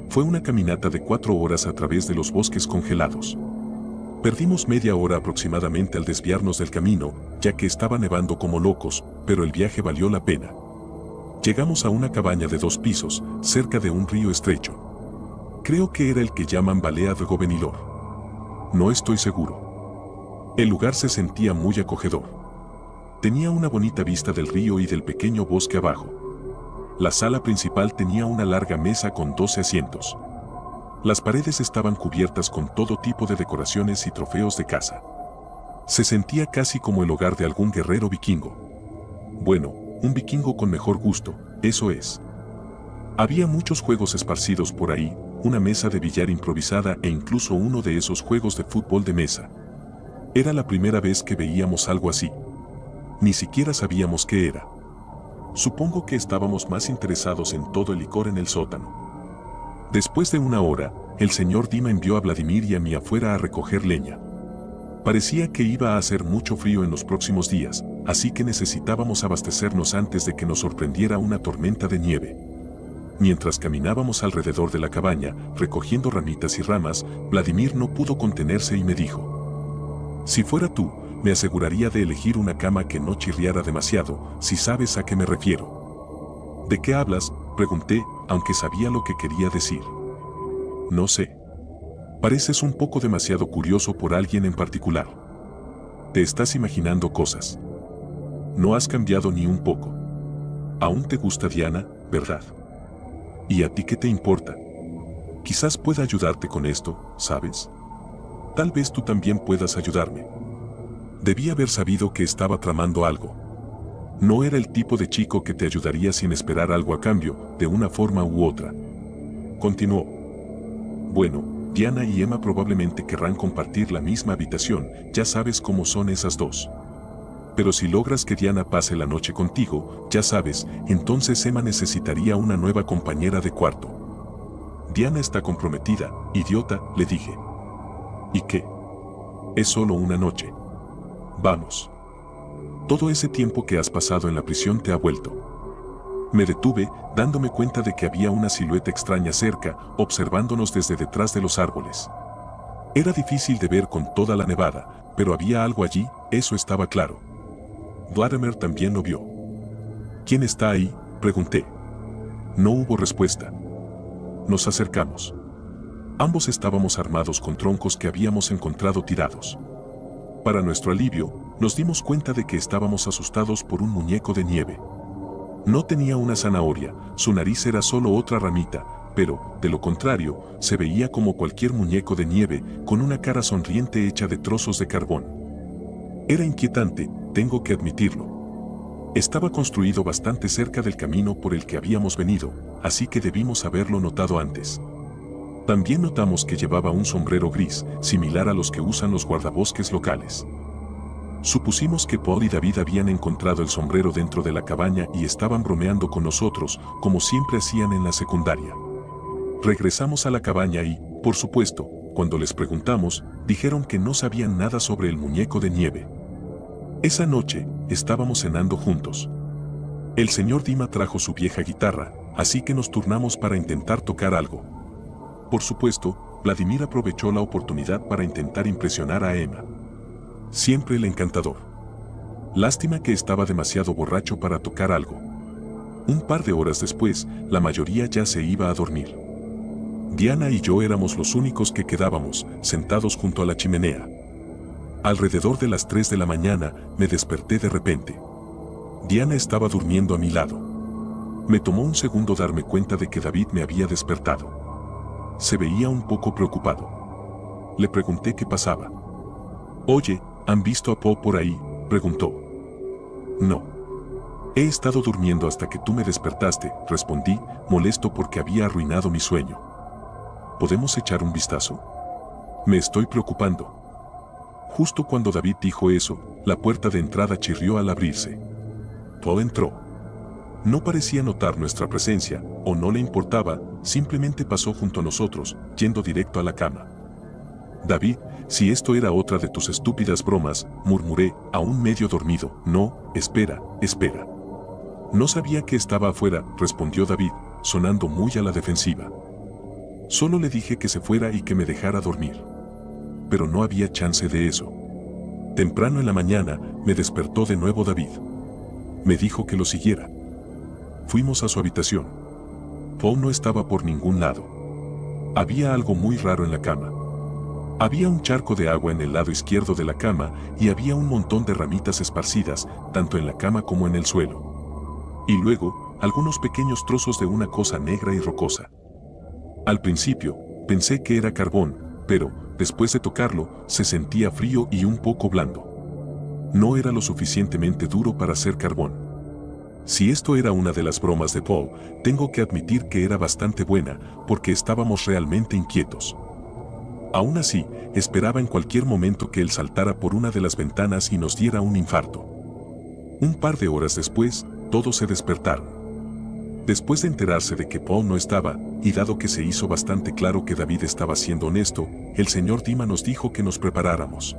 Fue una caminata de 4 horas a través de los bosques congelados. Perdimos media hora aproximadamente al desviarnos del camino, ya que estaba nevando como locos, pero el viaje valió la pena. Llegamos a una cabaña de 2 pisos, cerca de un río estrecho. Creo que era el que llaman Balea de Gobenilor. No estoy seguro. El lugar se sentía muy acogedor. Tenía una bonita vista del río y del pequeño bosque abajo. La sala principal tenía una larga mesa con 12 asientos. Las paredes estaban cubiertas con todo tipo de decoraciones y trofeos de caza. Se sentía casi como el hogar de algún guerrero vikingo. Bueno, un vikingo con mejor gusto, eso es. Había muchos juegos esparcidos por ahí, una mesa de billar improvisada e incluso uno de esos juegos de fútbol de mesa. Era la primera vez que veíamos algo así. Ni siquiera sabíamos qué era. Supongo que estábamos más interesados en todo el licor en el sótano. Después de una hora, el señor Dima envió a Vladimir y a mí afuera a recoger leña. Parecía que iba a hacer mucho frío en los próximos días, así que necesitábamos abastecernos antes de que nos sorprendiera una tormenta de nieve. Mientras caminábamos alrededor de la cabaña, recogiendo ramitas y ramas, Vladimir no pudo contenerse y me dijo: si fuera tú, me aseguraría de elegir una cama que no chirriara demasiado, si sabes a qué me refiero. ¿De qué hablas?, pregunté, aunque sabía lo que quería decir. No sé. Pareces un poco demasiado curioso por alguien en particular. Te estás imaginando cosas. No has cambiado ni un poco. Aún te gusta Diana, ¿verdad? ¿Y a ti qué te importa? Quizás pueda ayudarte con esto, ¿sabes? Tal vez tú también puedas ayudarme. Debí haber sabido que estaba tramando algo. No era el tipo de chico que te ayudaría sin esperar algo a cambio, de una forma u otra. Continuó. Bueno, Diana y Emma probablemente querrán compartir la misma habitación, ya sabes cómo son esas dos. Pero si logras que Diana pase la noche contigo, ya sabes, entonces Emma necesitaría una nueva compañera de cuarto. Diana está comprometida, idiota, le dije. ¿Y qué? Es solo una noche. Vamos. Todo ese tiempo que has pasado en la prisión te ha vuelto. Me detuve, dándome cuenta de que había una silueta extraña cerca, observándonos desde detrás de los árboles. Era difícil de ver con toda la nevada, pero había algo allí, eso estaba claro. Vladimir también lo vio. ¿Quién está ahí?, pregunté. No hubo respuesta. Nos acercamos. Ambos estábamos armados con troncos que habíamos encontrado tirados. Para nuestro alivio, nos dimos cuenta de que estábamos asustados por un muñeco de nieve. No tenía una zanahoria, su nariz era solo otra ramita, pero, de lo contrario, se veía como cualquier muñeco de nieve, con una cara sonriente hecha de trozos de carbón. Era inquietante, tengo que admitirlo. Estaba construido bastante cerca del camino por el que habíamos venido, así que debimos haberlo notado antes. También notamos que llevaba un sombrero gris, similar a los que usan los guardabosques locales. Supusimos que Paul y David habían encontrado el sombrero dentro de la cabaña y estaban bromeando con nosotros, como siempre hacían en la secundaria. Regresamos a la cabaña y, por supuesto, cuando les preguntamos, dijeron que no sabían nada sobre el muñeco de nieve. Esa noche, estábamos cenando juntos. El señor Dima trajo su vieja guitarra, así que nos turnamos para intentar tocar algo. Por supuesto, Vladimir aprovechó la oportunidad para intentar impresionar a Emma. Siempre el encantador. Lástima que estaba demasiado borracho para tocar algo. Un par de horas después, la mayoría ya se iba a dormir. Diana y yo éramos los únicos que quedábamos, sentados junto a la chimenea. Alrededor de las 3 de la mañana, me desperté de repente. Diana estaba durmiendo a mi lado. Me tomó un segundo darme cuenta de que David me había despertado. Se veía un poco preocupado. Le pregunté qué pasaba. Oye, ¿han visto a Poe por ahí?, preguntó. No. He estado durmiendo hasta que tú me despertaste, respondí, molesto porque había arruinado mi sueño. ¿Podemos echar un vistazo? Me estoy preocupando. Justo cuando David dijo eso, la puerta de entrada chirrió al abrirse. Poe entró. No parecía notar nuestra presencia, o no le importaba, simplemente pasó junto a nosotros, yendo directo a la cama. David, si esto era otra de tus estúpidas bromas, murmuré, aún medio dormido. No, espera, espera. No sabía que estaba afuera, respondió David, sonando muy a la defensiva. Solo le dije que se fuera y que me dejara dormir. Pero no había chance de eso. Temprano en la mañana, me despertó de nuevo David. Me dijo que lo siguiera. Fuimos a su habitación. Poe no estaba por ningún lado. Había algo muy raro en la cama. Había un charco de agua en el lado izquierdo de la cama y había un montón de ramitas esparcidas, tanto en la cama como en el suelo. Y luego, algunos pequeños trozos de una cosa negra y rocosa. Al principio, pensé que era carbón, pero, después de tocarlo, se sentía frío y un poco blando. No era lo suficientemente duro para ser carbón. Si esto era una de las bromas de Poe, tengo que admitir que era bastante buena, porque estábamos realmente inquietos. Aún así, esperaba en cualquier momento que él saltara por una de las ventanas y nos diera un infarto. Un par de horas después, todos se despertaron. Después de enterarse de que Poe no estaba, y dado que se hizo bastante claro que David estaba siendo honesto, el señor Dima nos dijo que nos preparáramos.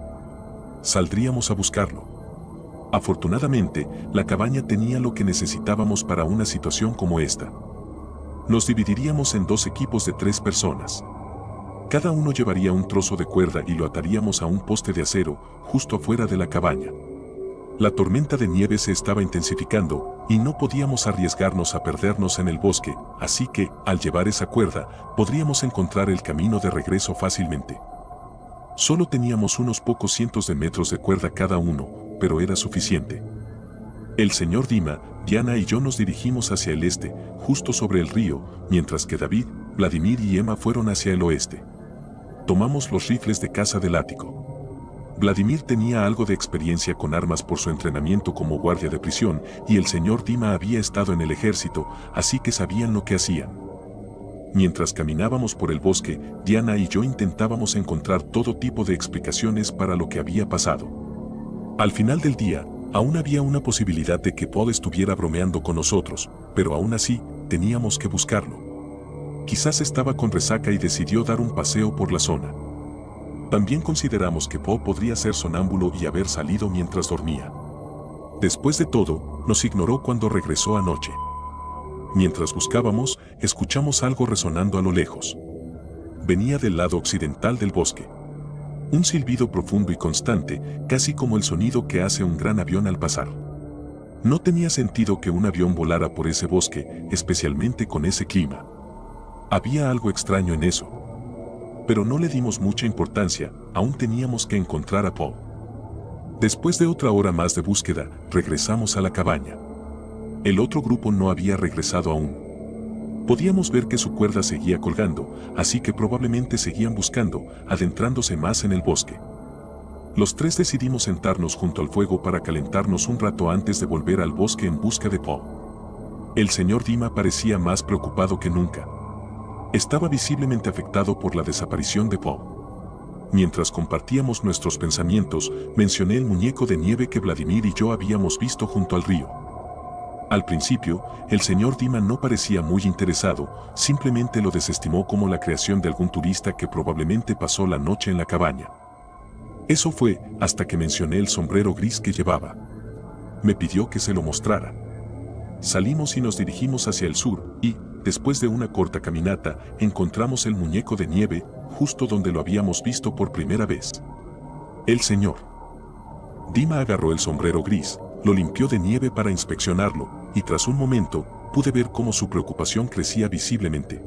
Saldríamos a buscarlo. Afortunadamente, la cabaña tenía lo que necesitábamos para una situación como esta. Nos dividiríamos en 2 equipos de 3 personas. Cada uno llevaría un trozo de cuerda y lo ataríamos a un poste de acero, justo afuera de la cabaña. La tormenta de nieve se estaba intensificando, y no podíamos arriesgarnos a perdernos en el bosque, así que, al llevar esa cuerda, podríamos encontrar el camino de regreso fácilmente. Solo teníamos unos pocos cientos de metros de cuerda cada uno, pero era suficiente. El señor Dima, Diana y yo nos dirigimos hacia el este, justo sobre el río, mientras que David, Vladimir y Emma fueron hacia el oeste. Tomamos los rifles de caza del ático. Vladimir tenía algo de experiencia con armas por su entrenamiento como guardia de prisión, y el señor Dima había estado en el ejército, así que sabían lo que hacían. Mientras caminábamos por el bosque, Diana y yo intentábamos encontrar todo tipo de explicaciones para lo que había pasado. Al final del día, aún había una posibilidad de que Poe estuviera bromeando con nosotros, pero aún así, teníamos que buscarlo. Quizás estaba con resaca y decidió dar un paseo por la zona. También consideramos que Poe podría ser sonámbulo y haber salido mientras dormía. Después de todo, nos ignoró cuando regresó anoche. Mientras buscábamos, escuchamos algo resonando a lo lejos. Venía del lado occidental del bosque. Un silbido profundo y constante, casi como el sonido que hace un gran avión al pasar. No tenía sentido que un avión volara por ese bosque, especialmente con ese clima. Había algo extraño en eso. Pero no le dimos mucha importancia, aún teníamos que encontrar a Poe. Después de otra hora más de búsqueda, regresamos a la cabaña. El otro grupo no había regresado aún. Podíamos ver que su cuerda seguía colgando, así que probablemente seguían buscando, adentrándose más en el bosque. Los 3 decidimos sentarnos junto al fuego para calentarnos un rato antes de volver al bosque en busca de Poe. El señor Dima parecía más preocupado que nunca. Estaba visiblemente afectado por la desaparición de Poe. Mientras compartíamos nuestros pensamientos, mencioné el muñeco de nieve que Vladimir y yo habíamos visto junto al río. Al principio, el señor Dima no parecía muy interesado, simplemente lo desestimó como la creación de algún turista que probablemente pasó la noche en la cabaña. Eso fue hasta que mencioné el sombrero gris que llevaba. Me pidió que se lo mostrara. Salimos y nos dirigimos hacia el sur, y, después de una corta caminata, encontramos el muñeco de nieve, justo donde lo habíamos visto por primera vez. El señor Dima agarró el sombrero gris, lo limpió de nieve para inspeccionarlo, y tras un momento, pude ver cómo su preocupación crecía visiblemente.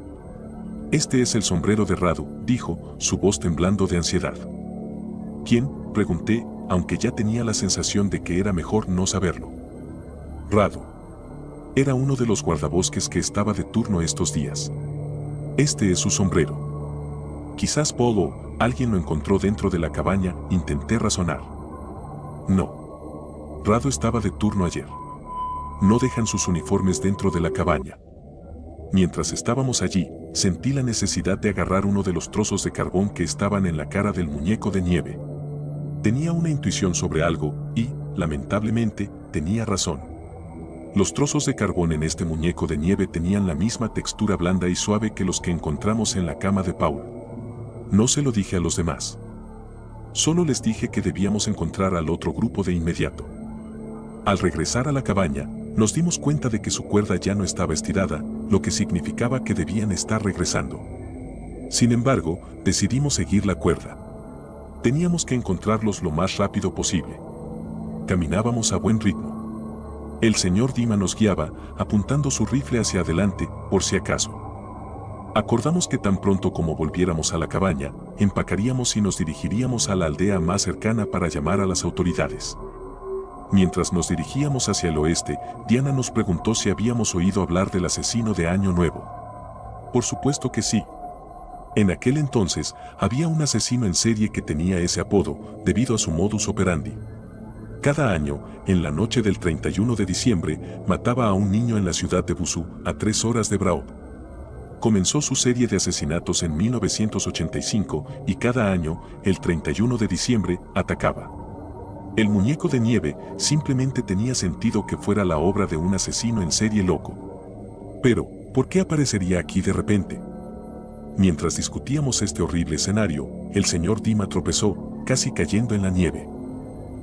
«Este es el sombrero de Radu», dijo, su voz temblando de ansiedad. «¿Quién?», pregunté, aunque ya tenía la sensación de que era mejor no saberlo. «Radu. Era uno de los guardabosques que estaba de turno estos días. Este es su sombrero. Quizás Poe o alguien lo encontró dentro de la cabaña», intenté razonar. «No. Radu estaba de turno ayer. No dejan sus uniformes dentro de la cabaña». Mientras estábamos allí, sentí la necesidad de agarrar uno de los trozos de carbón que estaban en la cara del muñeco de nieve. Tenía una intuición sobre algo y, lamentablemente, tenía razón. Los trozos de carbón en este muñeco de nieve tenían la misma textura blanda y suave que los que encontramos en la cama de Paul. No se lo dije a los demás. Solo les dije que debíamos encontrar al otro grupo de inmediato. Al regresar a la cabaña, nos dimos cuenta de que su cuerda ya no estaba estirada, lo que significaba que debían estar regresando. Sin embargo, decidimos seguir la cuerda. Teníamos que encontrarlos lo más rápido posible. Caminábamos a buen ritmo. El señor Dima nos guiaba, apuntando su rifle hacia adelante, por si acaso. Acordamos que tan pronto como volviéramos a la cabaña, empacaríamos y nos dirigiríamos a la aldea más cercana para llamar a las autoridades. Mientras nos dirigíamos hacia el oeste, Diana nos preguntó si habíamos oído hablar del asesino de Año Nuevo. Por supuesto que sí. En aquel entonces, había un asesino en serie que tenía ese apodo, debido a su modus operandi. Cada año, en la noche del 31 de diciembre, mataba a un niño en la ciudad de Busú, a 3 horas de Brao. Comenzó su serie de asesinatos en 1985 y cada año, el 31 de diciembre, atacaba. El muñeco de nieve simplemente tenía sentido que fuera la obra de un asesino en serie loco. Pero, ¿por qué aparecería aquí de repente? Mientras discutíamos este horrible escenario, el señor Dima tropezó, casi cayendo en la nieve.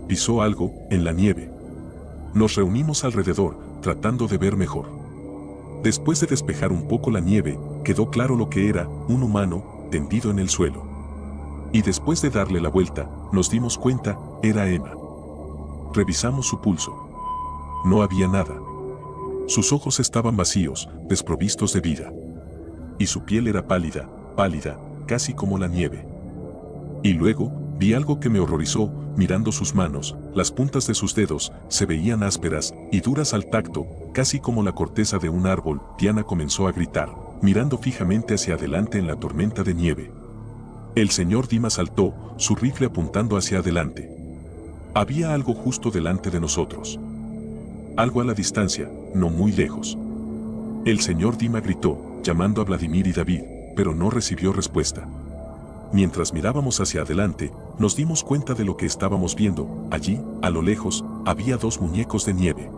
Pisó algo en la nieve. Nos reunimos alrededor, tratando de ver mejor. Después de despejar un poco la nieve, quedó claro lo que era, un humano, tendido en el suelo. Y después de darle la vuelta, nos dimos cuenta, era Emma. Revisamos su pulso. No había nada. Sus ojos estaban vacíos, desprovistos de vida. Y su piel era pálida, pálida, casi como la nieve. Y luego, vi algo que me horrorizó, mirando sus manos, las puntas de sus dedos, se veían ásperas y duras al tacto, casi como la corteza de un árbol. Diana comenzó a gritar, mirando fijamente hacia adelante en la tormenta de nieve. El señor Dima saltó, su rifle apuntando hacia adelante. Había algo justo delante de nosotros. Algo a la distancia, no muy lejos. El señor Dima gritó, llamando a Vladimir y David, pero no recibió respuesta. Mientras mirábamos hacia adelante, nos dimos cuenta de lo que estábamos viendo. Allí, a lo lejos, había 2 muñecos de nieve.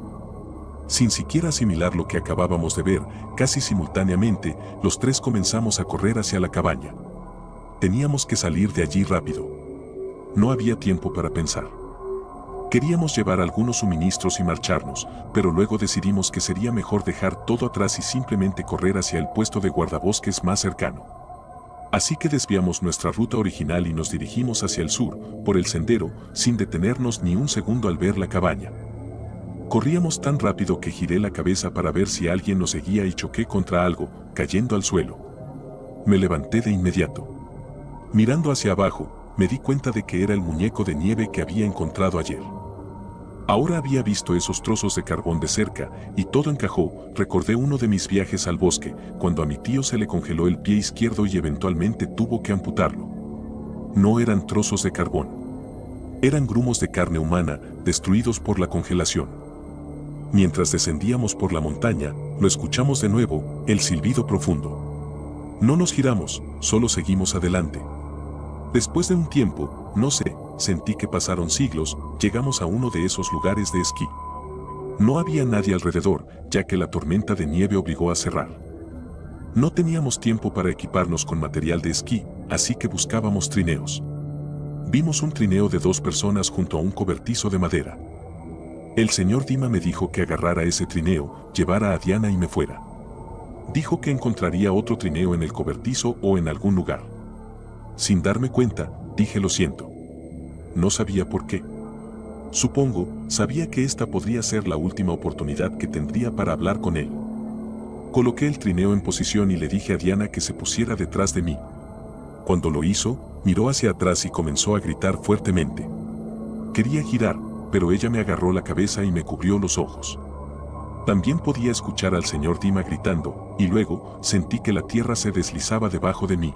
Sin siquiera asimilar lo que acabábamos de ver, casi simultáneamente, los 3 comenzamos a correr hacia la cabaña. Teníamos que salir de allí rápido. No había tiempo para pensar. Queríamos llevar algunos suministros y marcharnos, pero luego decidimos que sería mejor dejar todo atrás y simplemente correr hacia el puesto de guardabosques más cercano. Así que desviamos nuestra ruta original y nos dirigimos hacia el sur, por el sendero, sin detenernos ni un segundo al ver la cabaña. Corríamos tan rápido que giré la cabeza para ver si alguien nos seguía y choqué contra algo, cayendo al suelo. Me levanté de inmediato. Mirando hacia abajo, me di cuenta de que era el muñeco de nieve que había encontrado ayer. Ahora había visto esos trozos de carbón de cerca, y todo encajó. Recordé uno de mis viajes al bosque, cuando a mi tío se le congeló el pie izquierdo y eventualmente tuvo que amputarlo. No eran trozos de carbón. Eran grumos de carne humana, destruidos por la congelación. Mientras descendíamos por la montaña, lo escuchamos de nuevo, el silbido profundo. No nos giramos, solo seguimos adelante. Después de un tiempo, no sé, sentí que pasaron siglos, llegamos a uno de esos lugares de esquí. No había nadie alrededor, ya que la tormenta de nieve obligó a cerrar. No teníamos tiempo para equiparnos con material de esquí, así que buscábamos trineos. Vimos un trineo de 2 personas junto a un cobertizo de madera. El señor Dima me dijo que agarrara ese trineo, llevara a Diana y me fuera. Dijo que encontraría otro trineo en el cobertizo o en algún lugar. Sin darme cuenta, dije lo siento. No sabía por qué. Supongo, sabía que esta podría ser la última oportunidad que tendría para hablar con él. Coloqué el trineo en posición y le dije a Diana que se pusiera detrás de mí. Cuando lo hizo, miró hacia atrás y comenzó a gritar fuertemente. Quería girar, pero ella me agarró la cabeza y me cubrió los ojos. También podía escuchar al señor Dima gritando, y luego sentí que la tierra se deslizaba debajo de mí.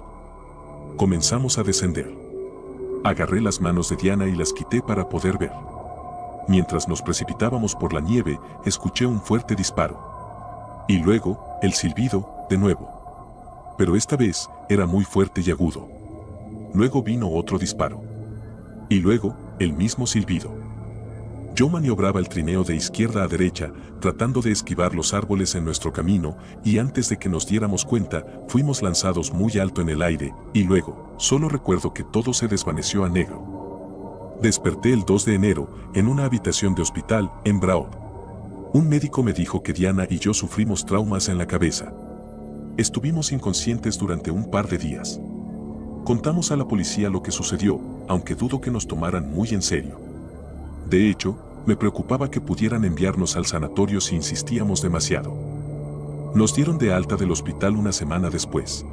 Comenzamos a descender. Agarré las manos de Diana y las quité para poder ver. Mientras nos precipitábamos por la nieve, escuché un fuerte disparo. Y luego, el silbido, de nuevo. Pero esta vez, era muy fuerte y agudo. Luego vino otro disparo. Y luego, el mismo silbido. Yo maniobraba el trineo de izquierda a derecha, tratando de esquivar los árboles en nuestro camino, y antes de que nos diéramos cuenta, fuimos lanzados muy alto en el aire, y luego, solo recuerdo que todo se desvaneció a negro. Desperté el 2 de enero, en una habitación de hospital, en Brao. Un médico me dijo que Diana y yo sufrimos traumas en la cabeza. Estuvimos inconscientes durante un par de días. Contamos a la policía lo que sucedió, aunque dudo que nos tomaran muy en serio. De hecho, me preocupaba que pudieran enviarnos al sanatorio si insistíamos demasiado. Nos dieron de alta del hospital una semana después.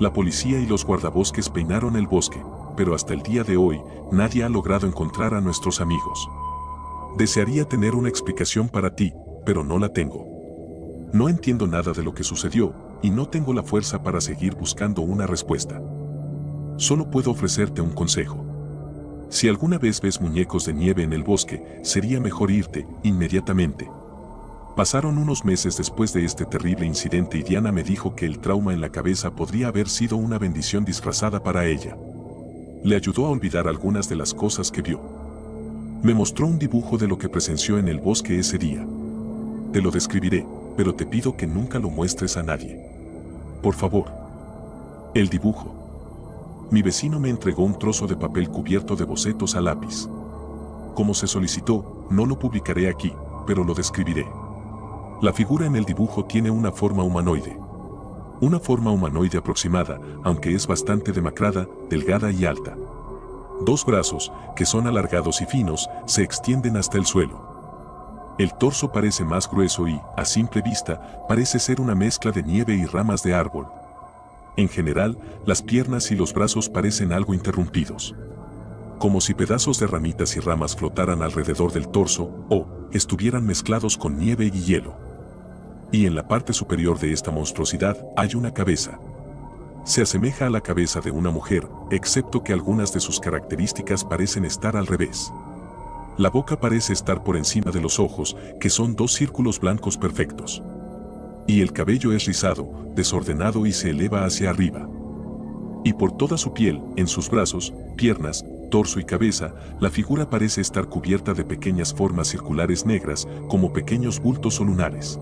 La policía y los guardabosques peinaron el bosque, pero hasta el día de hoy, nadie ha logrado encontrar a nuestros amigos. Desearía tener una explicación para ti, pero no la tengo. No entiendo nada de lo que sucedió, y no tengo la fuerza para seguir buscando una respuesta. Solo puedo ofrecerte un consejo. Si alguna vez ves muñecos de nieve en el bosque, sería mejor irte inmediatamente. Pasaron unos meses después de este terrible incidente y Diana me dijo que el trauma en la cabeza podría haber sido una bendición disfrazada para ella. Le ayudó a olvidar algunas de las cosas que vio. Me mostró un dibujo de lo que presenció en el bosque ese día. Te lo describiré, pero te pido que nunca lo muestres a nadie. Por favor. El dibujo. Mi vecino me entregó un trozo de papel cubierto de bocetos a lápiz. Como se solicitó, no lo publicaré aquí, pero lo describiré. La figura en el dibujo tiene una forma humanoide. Una forma humanoide aproximada, aunque es bastante demacrada, delgada y alta. Dos brazos, que son alargados y finos, se extienden hasta el suelo. El torso parece más grueso y, a simple vista, parece ser una mezcla de nieve y ramas de árbol. En general, las piernas y los brazos parecen algo interrumpidos. Como si pedazos de ramitas y ramas flotaran alrededor del torso o estuvieran mezclados con nieve y hielo. Y en la parte superior de esta monstruosidad hay una cabeza. Se asemeja a la cabeza de una mujer, excepto que algunas de sus características parecen estar al revés. La boca parece estar por encima de los ojos, que son dos círculos blancos perfectos. Y el cabello es rizado, desordenado y se eleva hacia arriba. Y por toda su piel, en sus brazos, piernas, torso y cabeza, la figura parece estar cubierta de pequeñas formas circulares negras, como pequeños bultos o lunares.